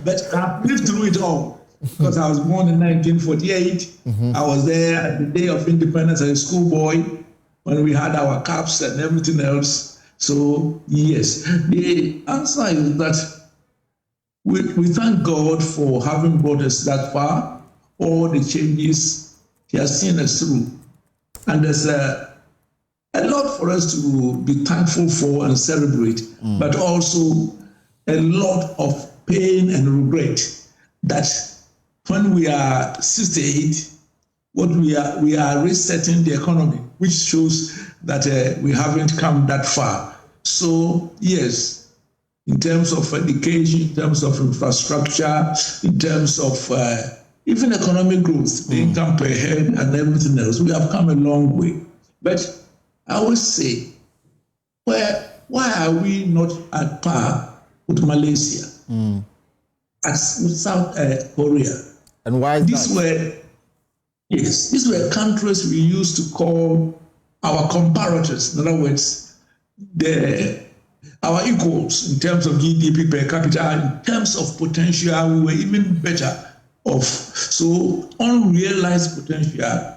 but I've lived through it all. Because I was born in 1948. I was there at the day of independence as a schoolboy when we had our caps and everything else. So, yes, the answer is that we thank God for having brought us that far, all the changes He has seen us through. And there's a lot for us to be thankful for and celebrate, but also a lot of pain and regret. that when we are 68, what we are resetting the economy, which shows that we haven't come that far. So yes, in terms of education, in terms of infrastructure, in terms of even economic growth, the income per head and everything else, we have come a long way. But I always say, why are we not at par with Malaysia, as with South Korea? And why is that? These were countries we used to call our comparators. In other words, our equals in terms of GDP per capita, in terms of potential, we were even better off. So unrealized potential.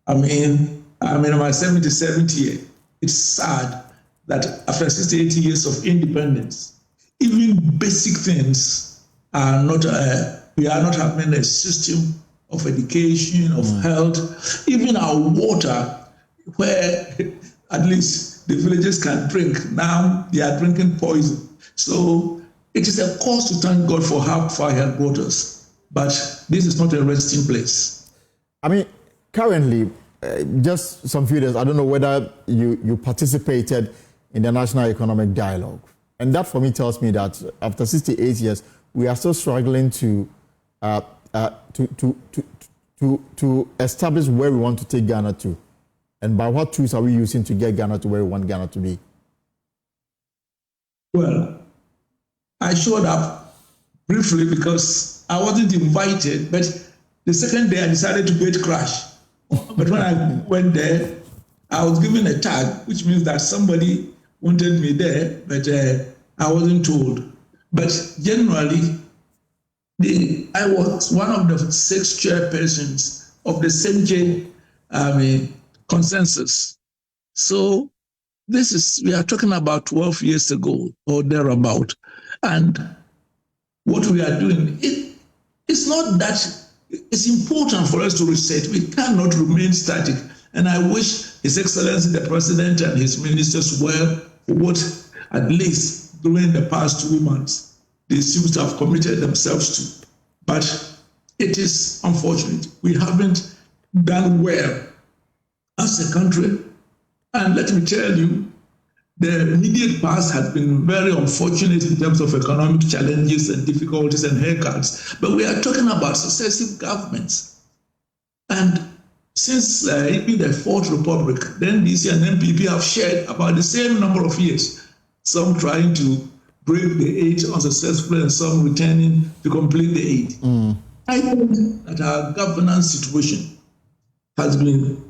I mean, my 77th year. It's sad that after 68 years of independence, even basic things are not. We are not having a system of education, of health, even our water, where at least the villagers can drink. Now they are drinking poison. So it is a cause to thank God for how far He has brought us. But this is not a resting place. I mean, currently, just some few days, I don't know whether you participated in the National Economic Dialogue. And that for me tells me that after 68 years, we are still struggling to establish where we want to take Ghana to, and by what tools are we using to get Ghana to where we want Ghana to be? Well, I showed up briefly because I wasn't invited, but the second day I decided to gate crash. But when I went there, I was given a tag, which means that somebody wanted me there, but I wasn't told. But generally, I was one of the 6 chairpersons of the Senche consensus. So we are talking about 12 years ago or thereabout. And what we are doing, it's not that, it's important for us to reset. We cannot remain static. And I wish His Excellency the President and his ministers well for what, at least during the past 2 months, they seem to have committed themselves to. But it is unfortunate. We haven't done well as a country. And let me tell you, the immediate past has been very unfortunate in terms of economic challenges and difficulties and haircuts. But we are talking about successive governments. And since even the Fourth Republic, the NDC and NPP have shared about the same number of years, some trying to break the 8 unsuccessfully and some returning to complete the 8. I think that our governance situation has been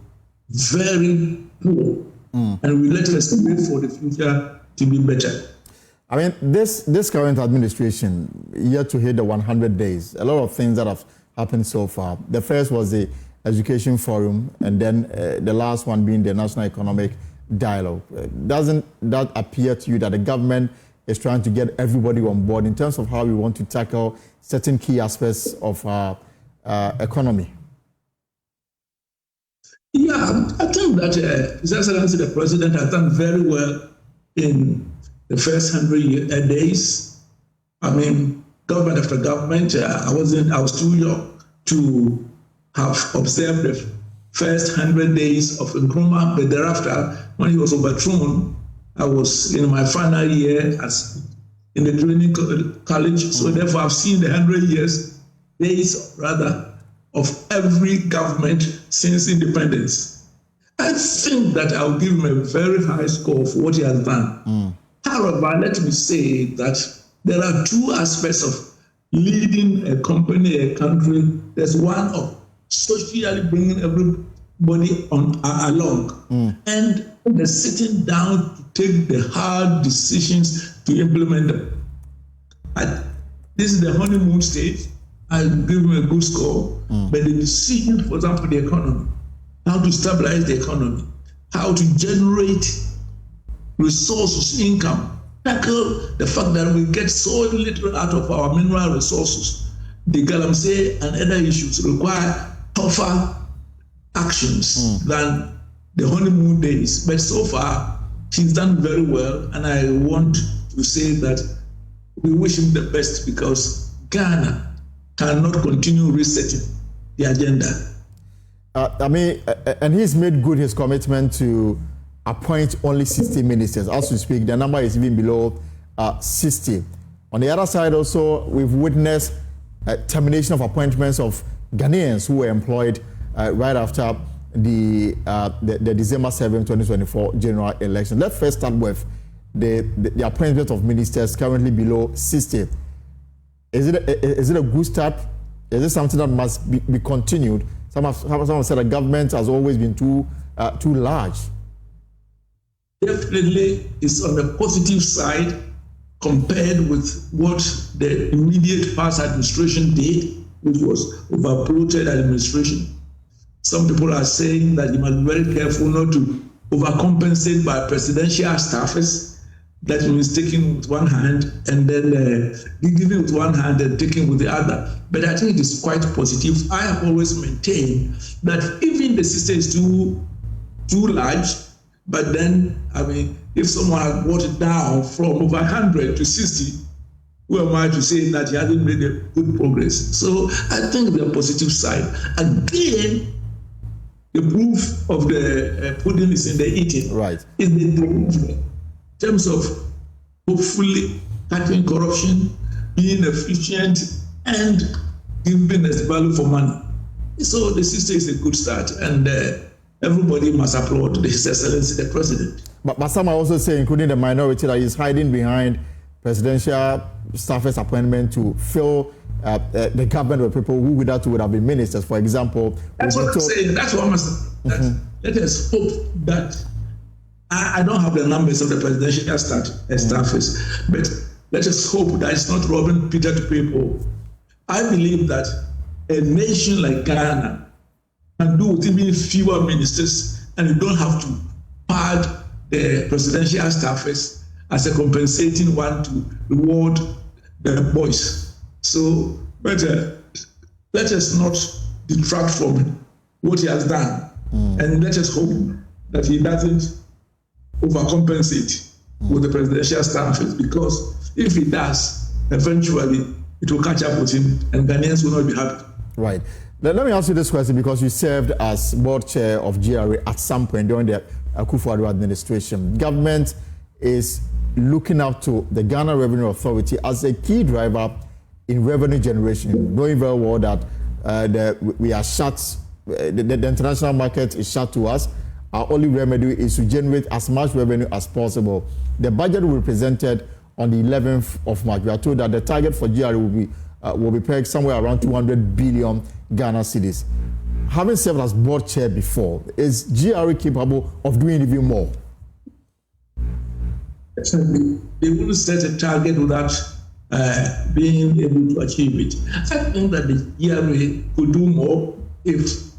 very poor, and we let us wait for the future to be better. I mean, this current administration, yet to hit the 100 days, a lot of things that have happened so far. The first was the Education Forum, and then the last one being the National Economic Dialogue. Doesn't that appear to you that the government is trying to get everybody on board in terms of how we want to tackle certain key aspects of our economy? Yeah, I think that His Excellency the President has done very well in the first 100 days. I mean, government after government. I was too young to have observed the first 100 days of Nkrumah, but thereafter, when he was overthrown, I was in my final year in the training college. So therefore, I've seen the 100 days of every government since independence. I think that I'll give him a very high score for what he has done. However, let me say that there are 2 aspects of leading a company, a country. There's one of socially bringing everybody along, and they're sitting down to take the hard decisions to implement them. This is the honeymoon stage. I give him a good score, but the decision, for example, the economy, how to stabilize the economy, how to generate resources, income, tackle the fact that we get so little out of our mineral resources. The Galamsey and other issues require tougher actions than the honeymoon days. But so far, he's done very well, and I want to say that we wish him the best, because Ghana cannot continue resetting the agenda. And he's made good his commitment to appoint only 60 ministers. As we speak, the number is even below 60. On the other side also, we've witnessed termination of appointments of Ghanaians who were employed right after the December 7, 2024 general election. Let's first start with the appointment of ministers currently below 60. Is it a good start? Is it something that must be continued? Some have said the government has always been too large. Definitely, it's on the positive side compared with what the immediate past administration did, which was over-bloated administration. Some people are saying that you must be very careful not to overcompensate by presidential staffers. That means taking with one hand and then giving with one hand and taking with the other. But I think it is quite positive. I have always maintained that even the system is too large, but then, if someone had brought it down from over 100 to 60, who am I to say that he hasn't made a good progress? So I think the positive side. Again, the proof of the pudding is in the eating. Right. In terms of hopefully tackling corruption, being efficient, and giving us value for money. So the system is a good start, and everybody must applaud His Excellency the President. But some are also saying, including the minority, that is hiding behind presidential staffers' appointment to fill the government with people who would have been ministers. For example, that's what I'm saying. That's what I'm saying. Let us hope that. I don't have the numbers of the presidential staffers, but let us hope that it's not robbing Peter to pay Paul. I believe that a nation like Ghana can do with even fewer ministers, and you don't have to pad the presidential staffers as a compensating one to reward the boys. So, but let us not detract from what he has done, and let us hope that he doesn't overcompensate with the presidential staffers, because if he does, eventually it will catch up with him and Ghanaians will not be happy. Right. Let me ask you this question, because you served as board chair of GRA at some point during the Akufo-Addo administration. Government is looking up to the Ghana Revenue Authority as a key driver in revenue generation, knowing very well that we are shut, the international market is shut to us. Our only remedy is to generate as much revenue as possible. The budget will be presented on the 11th of March. We are told that the target for GRA will be pegged somewhere around 200 billion Ghana cedis. Having served as board chair before, is GRA capable of doing even more? They wouldn't set a target without being able to achieve it. I think that the GRA could do more if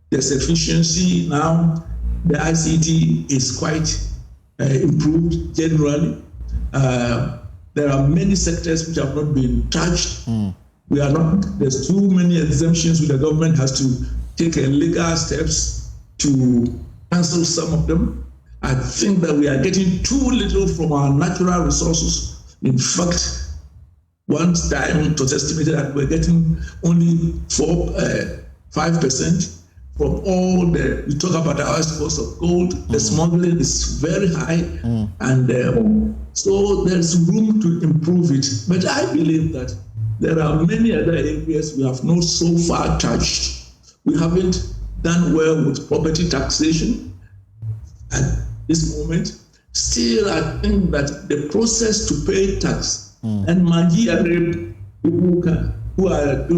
there's efficiency now. The ICT is quite improved generally. There are many sectors which have not been touched. There's too many exemptions which the government has to take legal steps to cancel some of them. I think that we are getting too little from our natural resources. In fact, one time it was estimated that we're getting only 5%. From all we talk about the exports of gold, the smuggling is very high, and so there's room to improve it. But I believe that there are many other areas we have not so far touched. We haven't done well with property taxation at this moment. Still, I think that the process to pay tax and people who have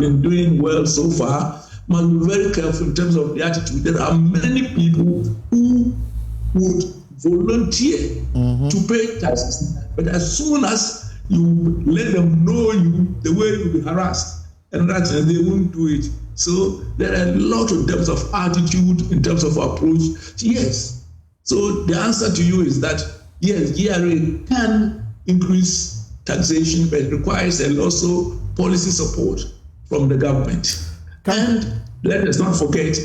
been doing well so far, must be very careful in terms of the attitude. There are many people who would volunteer to pay taxes, but as soon as you let them know the way you'll be harassed, and that they won't do it. So there are a lot of depths of attitude in terms of approach. Yes. So the answer to you is that yes, GRA can increase taxation, but it requires also policy support from the government. And let us not forget,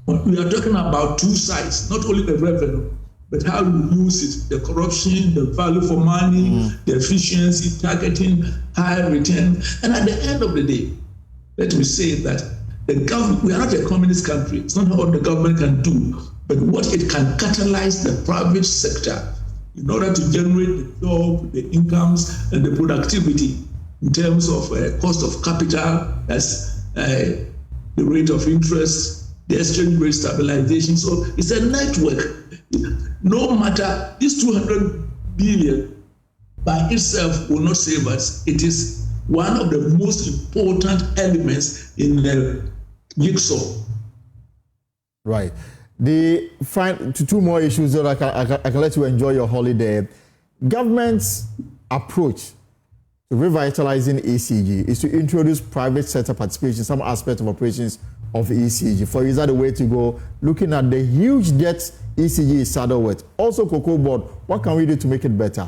we are talking about two sides, not only the revenue, but how you use it, the corruption, the value for money, the efficiency, targeting, high return. And at the end of the day, let me say that the government, we are not a communist country. It's not what the government can do, but what it can catalyze the private sector in order to generate the job, the incomes, and the productivity in terms of cost of capital, that's the rate of interest, the exchange rate stabilization. So it's a network. No matter this 200 billion by itself will not save us. It is one of the most important elements in the jigsaw. Right. Two more issues so that I can let you enjoy your holiday. Government's approach to revitalizing ECG is to introduce private sector participation in some aspect of operations of ECG. For you, is that the way to go? Looking at the huge debts ECG is saddled with. Also, Cocoa Board, what can we do to make it better?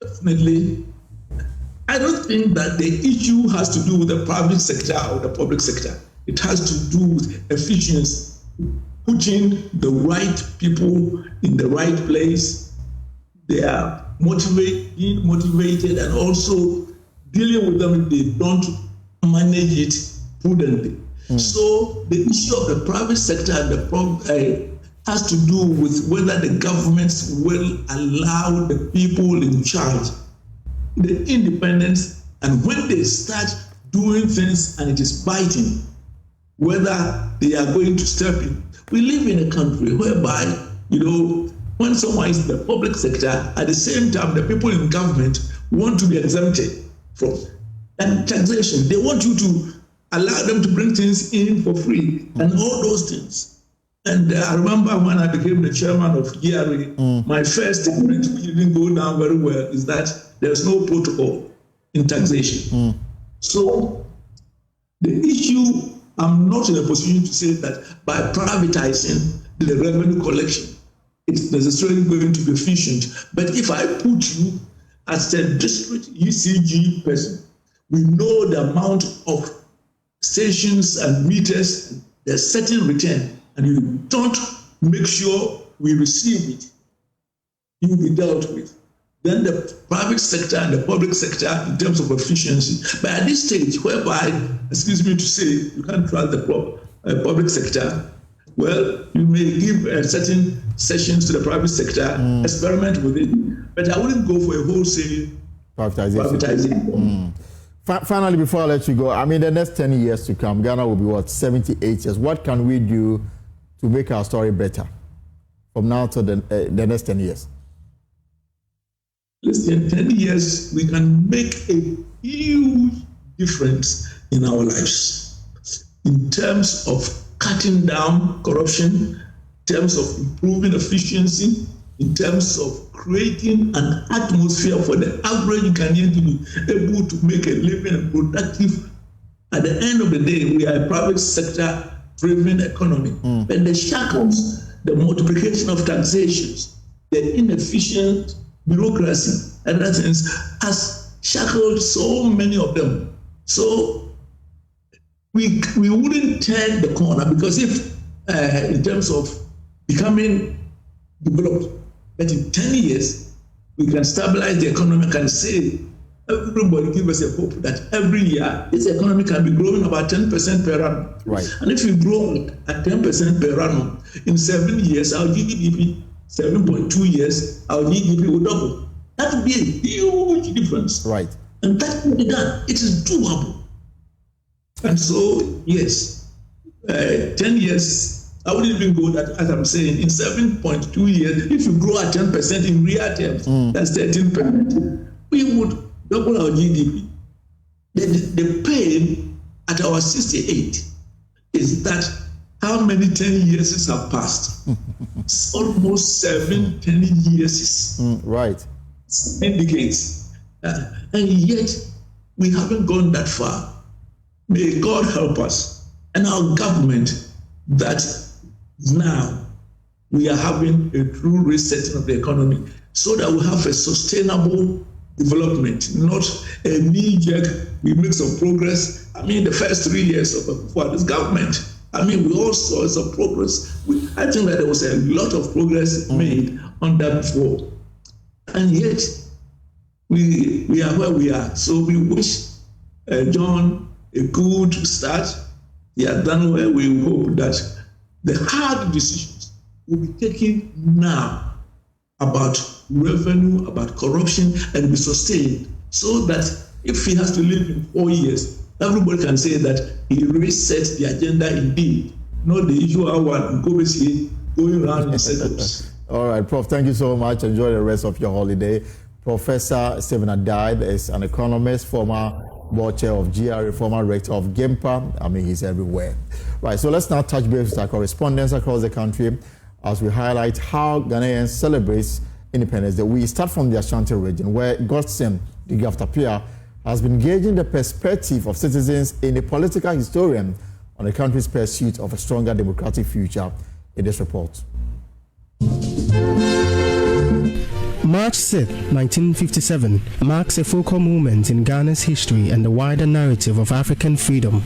Definitely. I don't think that the issue has to do with the private sector or the public sector. It has to do with efficiency, putting the right people in the right place. They are being motivated, and also dealing with them if they don't manage it prudently. So the issue of the private sector and the has to do with whether the governments will allow the people in charge the independence, and when they start doing things and it is biting, whether they are going to step in. We live in a country whereby, when someone is in the public sector, at the same time, the people in government want to be exempted from taxation. They want you to allow them to bring things in for free and all those things. And I remember when I became the chairman of GRA, my first statement, which didn't go down very well, is that there's no protocol in taxation. So the issue, I'm not in a position to say that by privatizing the revenue collection, it's necessarily going to be efficient. But if I put you as a district ECG person, we know the amount of stations and meters, there's certain return, and you don't make sure we receive it, you will be dealt with. Then the private sector and the public sector in terms of efficiency. But at this stage, whereby, excuse me to say, you can't trust the public sector, well, you may give certain sessions to the private sector, experiment with it, but I wouldn't go for a wholesale privatization. Finally, before I let you go, the next 10 years to come, Ghana will be 78 years. What can we do to make our story better from now to the next 10 years? Listen, 10 years, we can make a huge difference in our lives in terms of cutting down corruption, in terms of improving efficiency, in terms of creating an atmosphere for the average Ghanaian to be able to make a living and productive. At the end of the day, we are a private sector-driven economy. But the shackles, the multiplication of taxations, the inefficient bureaucracy and that sense has shackled so many of them. So we wouldn't turn the corner, because if in terms of becoming developed, that in 10 years we can stabilize the economy and say, everybody give us a hope that every year this economy can be growing about 10% per annum. Right. And if we grow at 10% per annum, in 7 years, our GDP, 7.2 years, our GDP will double. That would be a huge difference. Right. And that can be done. It is doable. And so, yes, 10 years, I wouldn't even go that, as I'm saying, in 7.2 years, if you grow at 10% in real terms, that's 13%, we would double our GDP. The pain at our 68 is that how many 10 years have passed? It's almost 10 years. Right. Indicates. And yet, we haven't gone that far. May God help us and our government that now we are having a true resetting of the economy so that we have a sustainable development, not a knee-jerk, we make some progress. The first 3 years of this government, I mean, we all saw some progress. I think that there was a lot of progress made on that before. And yet, we are where we are. So we wish John a good start. He has done well. We hope that the hard decisions will be taken now about revenue, about corruption, and be sustained, so that if he has to live in 4 years, everybody can say that he resets the agenda indeed, not the usual one, going around in circles. All right, Prof, thank you so much. Enjoy the rest of your holiday. Professor Stephen Adide is an economist, former board chair of GRA, former rector of GIMPA. I mean, he's everywhere. Right, so let's now touch base with our correspondents across the country as we highlight how Ghanaians celebrate Independence Day. We start from the Ashanti region, where Godson de Gaftapia has been gauging the perspective of citizens in a political historian on the country's pursuit of a stronger democratic future in this report. March 6, 1957 marks a focal moment in Ghana's history and the wider narrative of African freedom.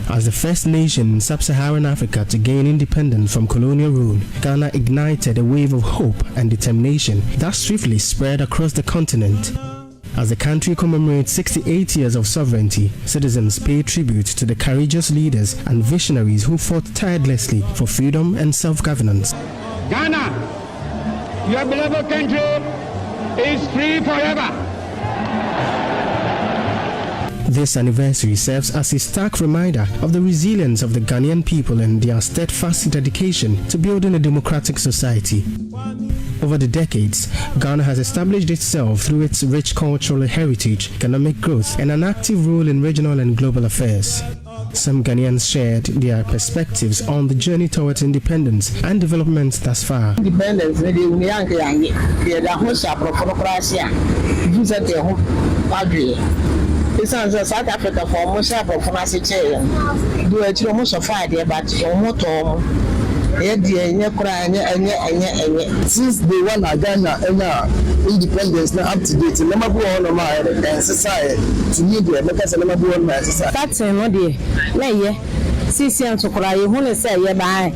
As the first nation in sub-Saharan Africa to gain independence from colonial rule, Ghana ignited a wave of hope and determination that swiftly spread across the continent. As the country commemorates 68 years of sovereignty, citizens pay tribute to the courageous leaders and visionaries who fought tirelessly for freedom and self-governance. Ghana, your beloved country, is free forever. This anniversary serves as a stark reminder of the resilience of the Ghanaian people and their steadfast dedication to building a democratic society. Over the decades, Ghana has established itself through its rich cultural heritage, economic growth, and an active role in regional and global affairs. Some Ghanaians shared their perspectives on the journey towards independence and development thus far. Independence, South Africa for almost a do it almost a 5 years, but since they won Ghana independence now up to date, number one of my society to me because number one my society. That's no day. CCN to cry, you want to say, yeah,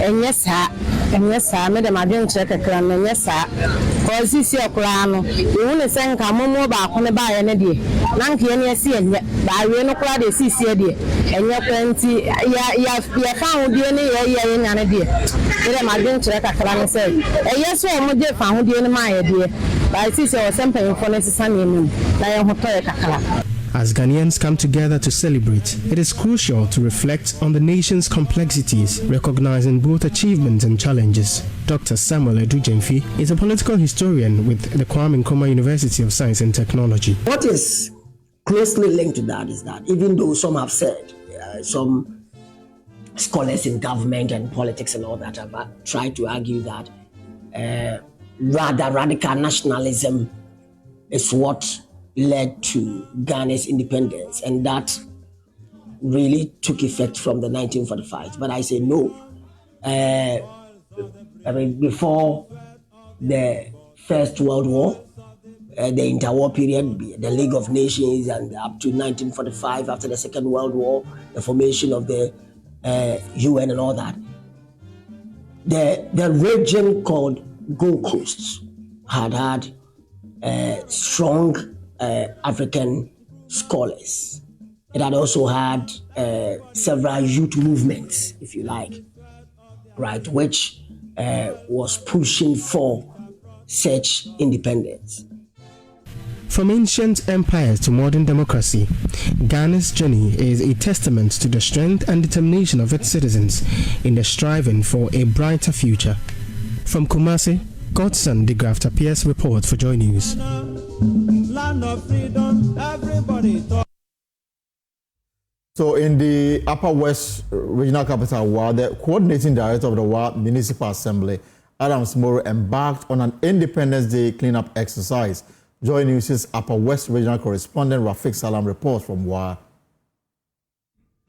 and yes, sir, Madam, I didn't check a crown, and yes, sir. Or CC crown, you want to send come more back on the buy any day. Nanky and yes, by we no crowd is CC, and your plenty, you found the any in an idea. Madam, I didn't check a crown and say, yes, or more found the my idea. But CC or something for necessary, I am a As Ghanaians come together to celebrate, it is crucial to reflect on the nation's complexities, recognizing both achievements and challenges. Dr. Samuel Edujemfi is a political historian with the Kwame Nkrumah University of Science and Technology. What is closely linked to that is that even though some have said, some scholars in government and politics and all that have tried to argue that rather radical nationalism is what led to Ghana's independence, and that really took effect from the 1945. But I say no. I mean, before the First World War, the interwar period, the League of Nations, and up to 1945, after the Second World War, the formation of the UN and all that, the region called Gold Coast had strong African scholars. It had also had several youth movements, if you like, right, which was pushing for such independence. From ancient empires to modern democracy, Ghana's journey is a testament to the strength and determination of its citizens in the striving for a brighter future. From Kumasi, Godson de Graft report for Joy News. Land of freedom, everybody talk. So in the Upper West Regional Capital Ward, the coordinating director of the Ward Municipal Assembly, Adams Moro, embarked on an Independence Day cleanup exercise. Joy News' Upper West Regional correspondent Rafiq Salam reports from Ward.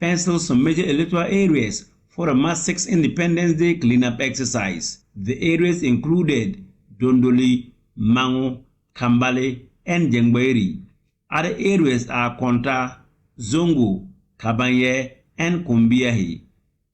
Pencils some major electoral areas for a March 6 Independence Day cleanup exercise. The areas included Dondoli, Mango, Kambale, and Jengweri. Other areas are Konta, Zongo, Kabanye, and Kumbiahi.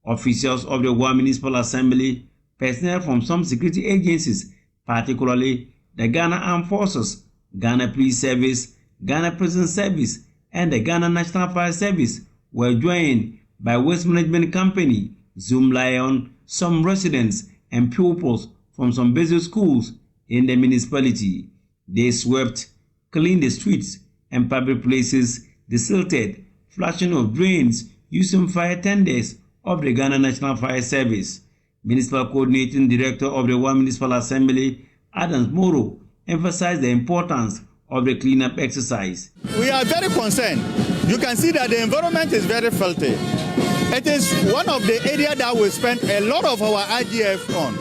Officials of the Wa Municipal Assembly, personnel from some security agencies, particularly the Ghana Armed Forces, Ghana Police Service, Ghana Prison Service, and the Ghana National Fire Service, were joined by Waste Management Company, Zoom Lion, some residents, and pupils from some basic schools in the municipality. They swept, cleaned the streets and public places, desilted, flushing of drains using fire tenders of the Ghana National Fire Service. Municipal Coordinating Director of the Wa Municipal Assembly, Adams Moro, emphasized the importance of the cleanup exercise. We are very concerned. You can see that the environment is very filthy. It is one of the areas that we spend a lot of our IGF on.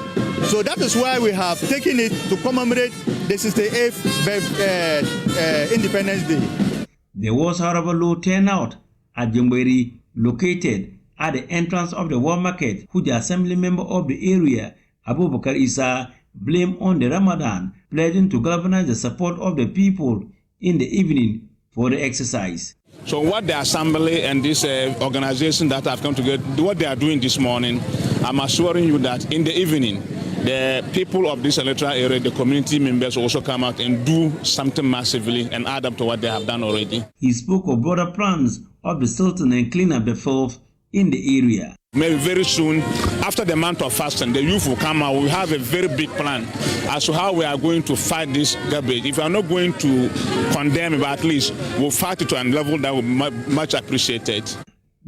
So that is why we have taken it to commemorate the 68th Independence Day. There was, however, low turnout at Jambweri, located at the entrance of the War Market, which the assembly member of the area, Abubakar Isa, blamed on the Ramadan, pledging to galvanize the support of the people in the evening for the exercise. So what the assembly and this organization that have come together, what they are doing this morning, I'm assuring you that in the evening, the people of this electoral area, the community members also come out and do something massively and add up to what they have done already. He spoke of broader plans of the Sultan and clean up the filth in the area. Maybe very soon, after the month of fasting, the youth will come out. We have a very big plan as to how we are going to fight this garbage. If we are not going to condemn it, but at least we'll fight it to a level that will be much appreciated.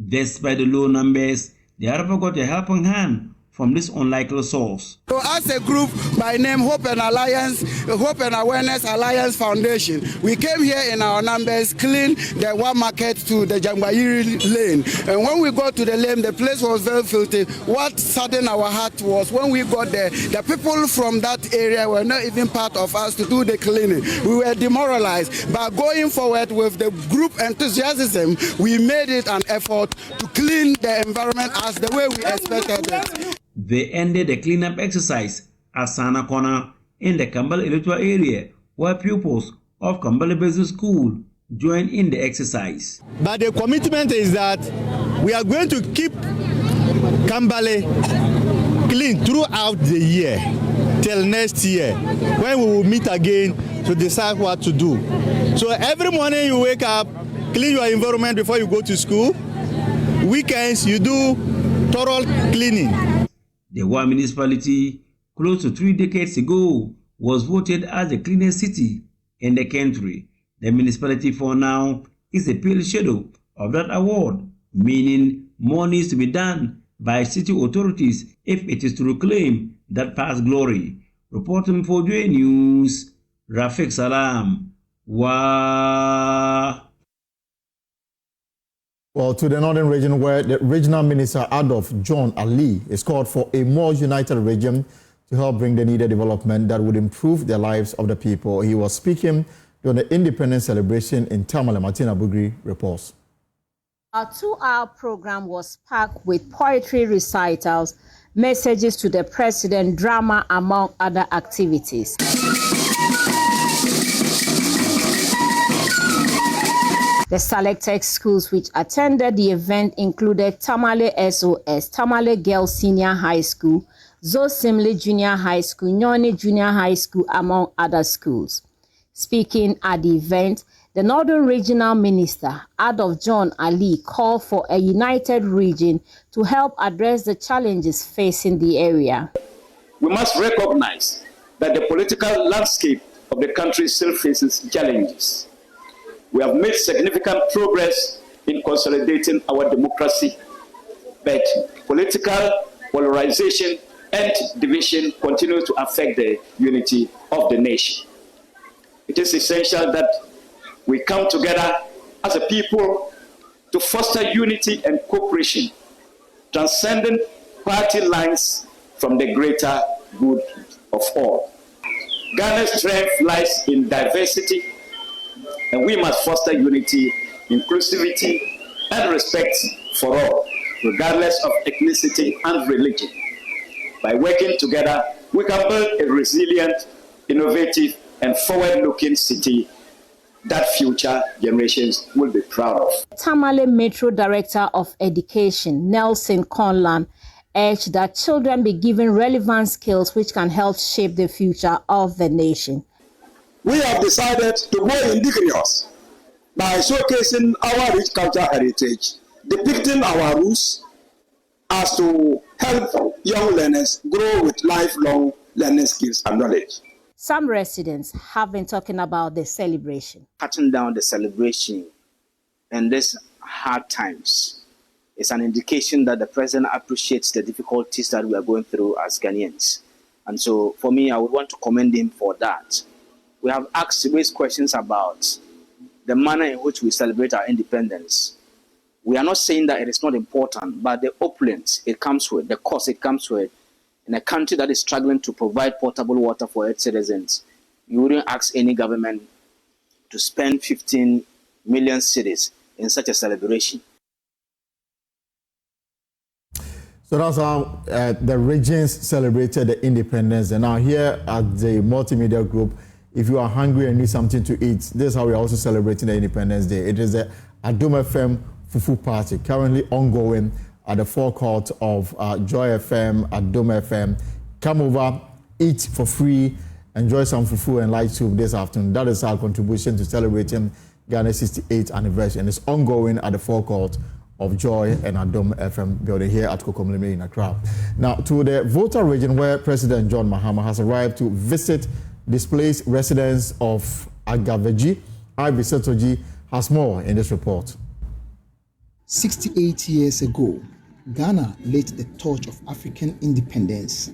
Despite the low numbers, they have got a helping hand from this unlikely source. So as a group by name Hope and Awareness Alliance Foundation, we came here in our numbers, clean the Wa Market to the Jangbayiri lane. And when we got to the lane, the place was very filthy. What saddened our heart was when we got there, the people from that area were not even part of us to do the cleaning. We were demoralized. But going forward with the group enthusiasm, we made it an effort to clean the environment as the way we expected it. They ended the cleanup exercise at Sana Corner in the Kambale electoral area, where pupils of Kambale Basic School joined in the exercise. But the commitment is that we are going to keep Kambale clean throughout the year till next year, when we will meet again to decide what to do. So every morning you wake up, clean your environment before you go to school. Weekends you do thorough cleaning. The Wa municipality, close to 3 decades ago, was voted as the cleanest city in the country. The municipality for now is a pale shadow of that award, meaning more needs to be done by city authorities if it is to reclaim that past glory. Reporting for Joy News, Rafiq Salam. Wa. Well, to the northern region, where the regional minister Adolf John Ali is called for a more united region to help bring the needed development that would improve the lives of the people. He was speaking during the independence celebration in Tamale. Martina Bugri reports. Our 2-hour program was packed with poetry recitals, messages to the president, drama, among other activities. The selected schools which attended the event included Tamale SOS, Tamale Girls Senior High School, Zosimli Junior High School, Nyoni Junior High School, among other schools. Speaking at the event, the Northern Regional Minister, Adolf John Ali, called for a united region to help address the challenges facing the area. We must recognize that the political landscape of the country still faces challenges. We have made significant progress in consolidating our democracy, but political polarization and division continue to affect the unity of the nation. It is essential that we come together as a people to foster unity and cooperation, transcending party lines from the greater good of all. Ghana's strength lies in diversity, and we must foster unity, inclusivity, and respect for all, regardless of ethnicity and religion. By working together, we can build a resilient, innovative, and forward-looking city that future generations will be proud of. Tamale Metro Director of Education, Nelson Conlan, urged that children be given relevant skills which can help shape the future of the nation. We have decided to go indigenous by showcasing our rich cultural heritage, depicting our roots as to help young learners grow with lifelong learning skills and knowledge. Some residents have been talking about the celebration. Cutting down the celebration in these hard times is an indication that the president appreciates the difficulties that we are going through as Ghanaians. And so for me, I would want to commend him for that. We have raised questions about the manner in which we celebrate our independence. We are not saying that it is not important, but the opulence it comes with, the cost it comes with, in a country that is struggling to provide potable water for its citizens, you wouldn't ask any government to spend 15 million cedis in such a celebration. So that's how the regions celebrated the independence. And now here at the multimedia group, if you are hungry and need something to eat, this is how we are also celebrating the Independence Day. It is the Adom FM Fufu Party, currently ongoing at the forecourt of Joy FM, Adom FM. Come over, eat for free, enjoy some fufu and light soup this afternoon. That is our contribution to celebrating Ghana's 68th anniversary, and it's ongoing at the forecourt of Joy and Adom FM building here at Kokomleme in Accra. Now, to the Volta region, where President John Mahama has arrived to visit displaced residents of Agaveji, Ivy Setoji has more in this report. 68 years ago, Ghana lit the torch of African independence.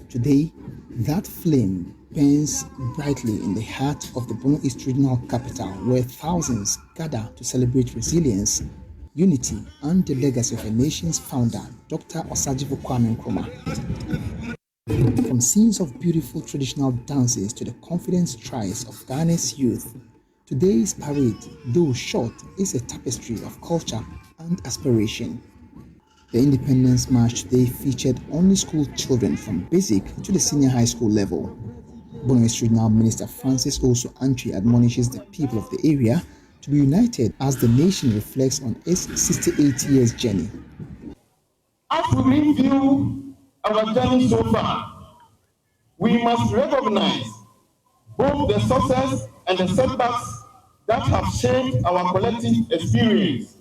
Today, that flame burns brightly in the heart of the Bono East regional capital, where thousands gather to celebrate resilience, unity, and the legacy of a nation's founder, Dr. Osagyefo Kwame Nkrumah. From scenes of beautiful traditional dances to the confident strides of Ghana's youth, today's parade, though short, is a tapestry of culture and aspiration. The Independence March today featured only school children from basic to the senior high school level. Bono East Regional Minister Francis Osu Antwi admonishes the people of the area to be united as the nation reflects on its 68 years journey. As we review our journey so far, we must recognize both the success and the setbacks that have shaped our collective experience.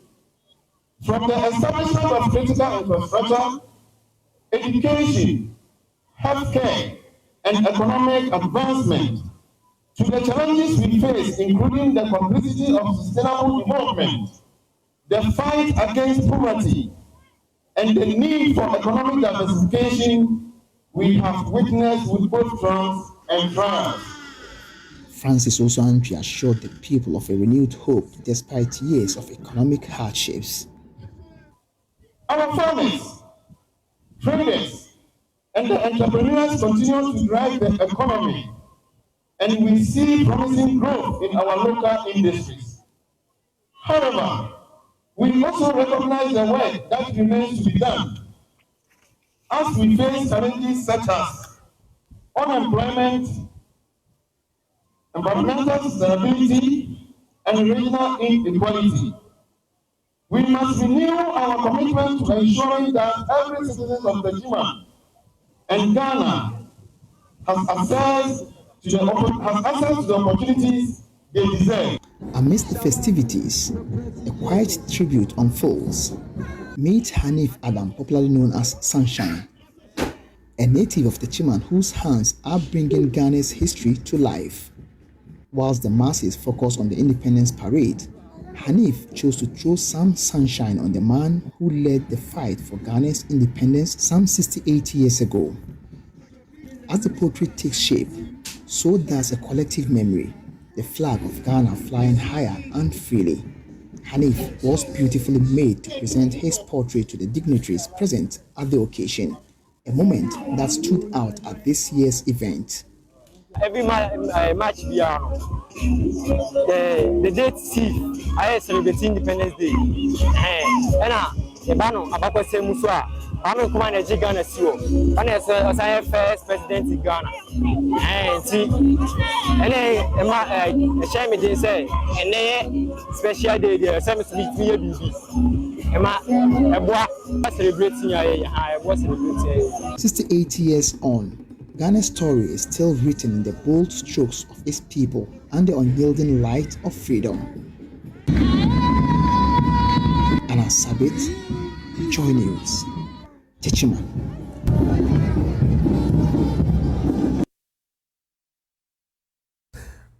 From the establishment of critical infrastructure, education, healthcare, and economic advancement, to the challenges we face, including the complexity of sustainable development, the fight against poverty, and the need for economic diversification, we have witnessed with both triumphs and triumphs. Francis Osu Antwi assured the people of a renewed hope despite years of economic hardships. Our farmers, traders, and the entrepreneurs continue to drive the economy, and we see promising growth in our local industries. However, we also recognize the work that remains to be done as we face challenges such as unemployment, environmental sustainability, and regional inequality. We must renew our commitment to ensuring that every citizen of the Jima and Ghana has access to the opportunities they deserve. Amidst the festivities, a quiet tribute unfolds. Meet Hanif Adam, popularly known as Sunshine, a native of the Chiman whose hands are bringing Ghana's history to life. Whilst the masses focus on the Independence Parade, Hanif chose to throw some sunshine on the man who led the fight for Ghana's independence some 68 years ago. As the portrait takes shape, so does a collective memory, the flag of Ghana flying higher and freely. Hanif was beautifully made to present his portrait to the dignitaries present at the occasion, a moment that stood out at this year's event. Every match we are the date I celebrate Independence Day. And the bano abakwa semuswa I'm a commander in Ghana, and as I first president in Ghana. And see, and then my shame didn't say, and then special day, the same as me, BB. And my celebrating, I was celebrating. 68 years on, Ghana's story is still written in the bold strokes of its people and the unyielding light of freedom. Anna Sabit, Joy News, Techima.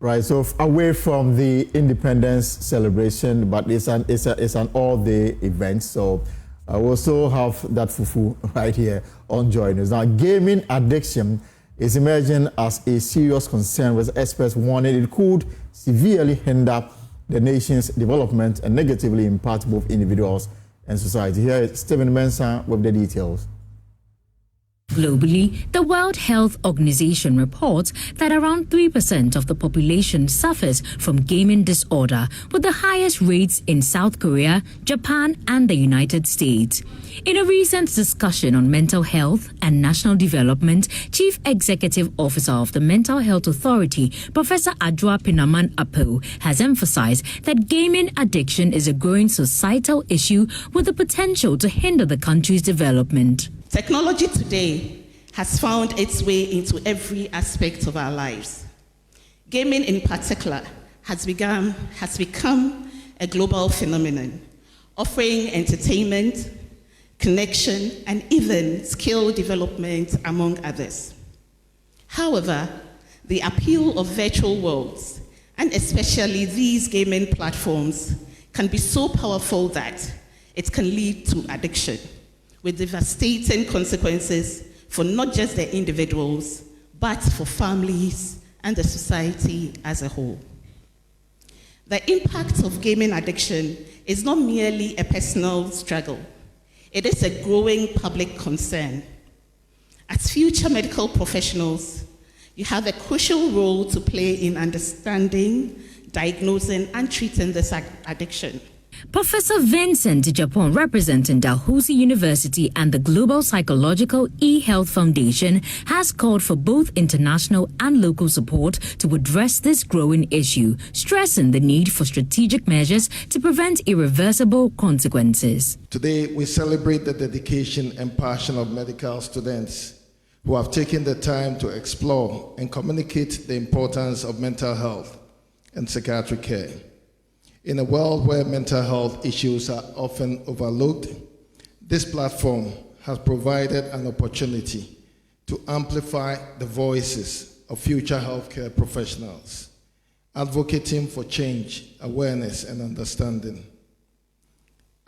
Right, so away from the independence celebration, but it's an all-day event. So we also have that fufu right here on Joy News. Now, gaming addiction is emerging as a serious concern, with experts warning it could severely hinder the nation's development and negatively impact both individuals and society. Here is Stephen Mensah with the details. Globally, the World Health Organization reports that around 3% of the population suffers from gaming disorder, with the highest rates in South Korea, Japan, and the United States. In a recent discussion on mental health and national development, Chief Executive Officer of the Mental Health Authority, Professor Adjoa Pinaman Apo, has emphasized that gaming addiction is a growing societal issue with the potential to hinder the country's development. Technology today has found its way into every aspect of our lives. Gaming in particular has become a global phenomenon, offering entertainment, connection, and even skill development, among others. However, the appeal of virtual worlds, and especially these gaming platforms, can be so powerful that it can lead to addiction, with devastating consequences for not just the individuals, but for families and the society as a whole. The impact of gaming addiction is not merely a personal struggle. It is a growing public concern. As future medical professionals, you have a crucial role to play in understanding, diagnosing, and treating this addiction. Professor Vincent Japon, representing Dalhousie University and the Global Psychological E-Health Foundation, has called for both international and local support to address this growing issue, stressing the need for strategic measures to prevent irreversible consequences. Today, we celebrate the dedication and passion of medical students who have taken the time to explore and communicate the importance of mental health and psychiatric care. In a world where mental health issues are often overlooked, this platform has provided an opportunity to amplify the voices of future healthcare professionals, advocating for change, awareness, and understanding.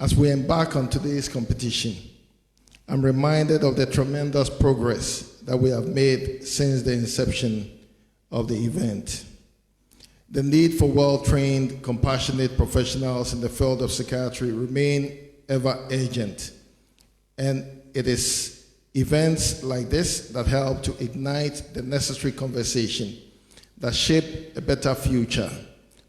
As we embark on today's competition, I'm reminded of the tremendous progress that we have made since the inception of the event. The need for well-trained, compassionate professionals in the field of psychiatry remain ever urgent, and it is events like this that help to ignite the necessary conversation that shape a better future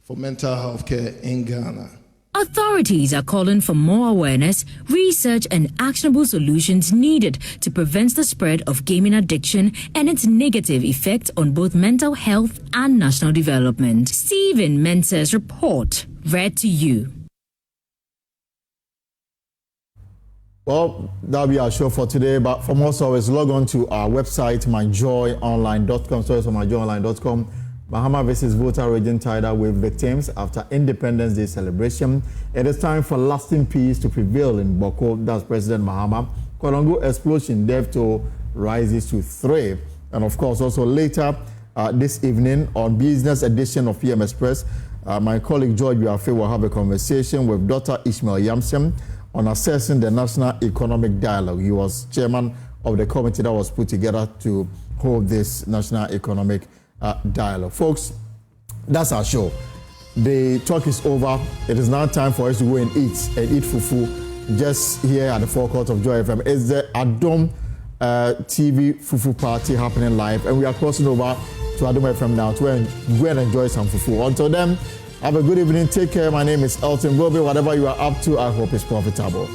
for mental health care in Ghana. Authorities are calling for more awareness, research, and actionable solutions needed to prevent the spread of gaming addiction and its negative effect on both mental health and national development. Stephen Mensah's report, read to you. Well, that'll be our show for today, but for more stories, log on to our website, myjoyonline.com, stories on myjoyonline.com. Bahama versus voter raging tidal with victims after Independence Day celebration. It is time for lasting peace to prevail in Boko. That's President Mahama. Konongo explosion, death toll rises to 3. And of course, also later this evening on Business Edition of PM Express, my colleague George Biafe will have a conversation with Dr. Ishmael Yamsem on assessing the National Economic Dialogue. He was chairman of the committee that was put together to hold this National Economic Dialogue. Folks, that's our show. The talk is over. It is now time for us to go and eat fufu just here at the forecourt of Joy FM. It's the Adom TV fufu party happening live, and we are crossing over to Adom FM now to go and enjoy some fufu. Until then, have a good evening. Take care. My name is Elton Bobe. Whatever you are up to, I hope it's profitable.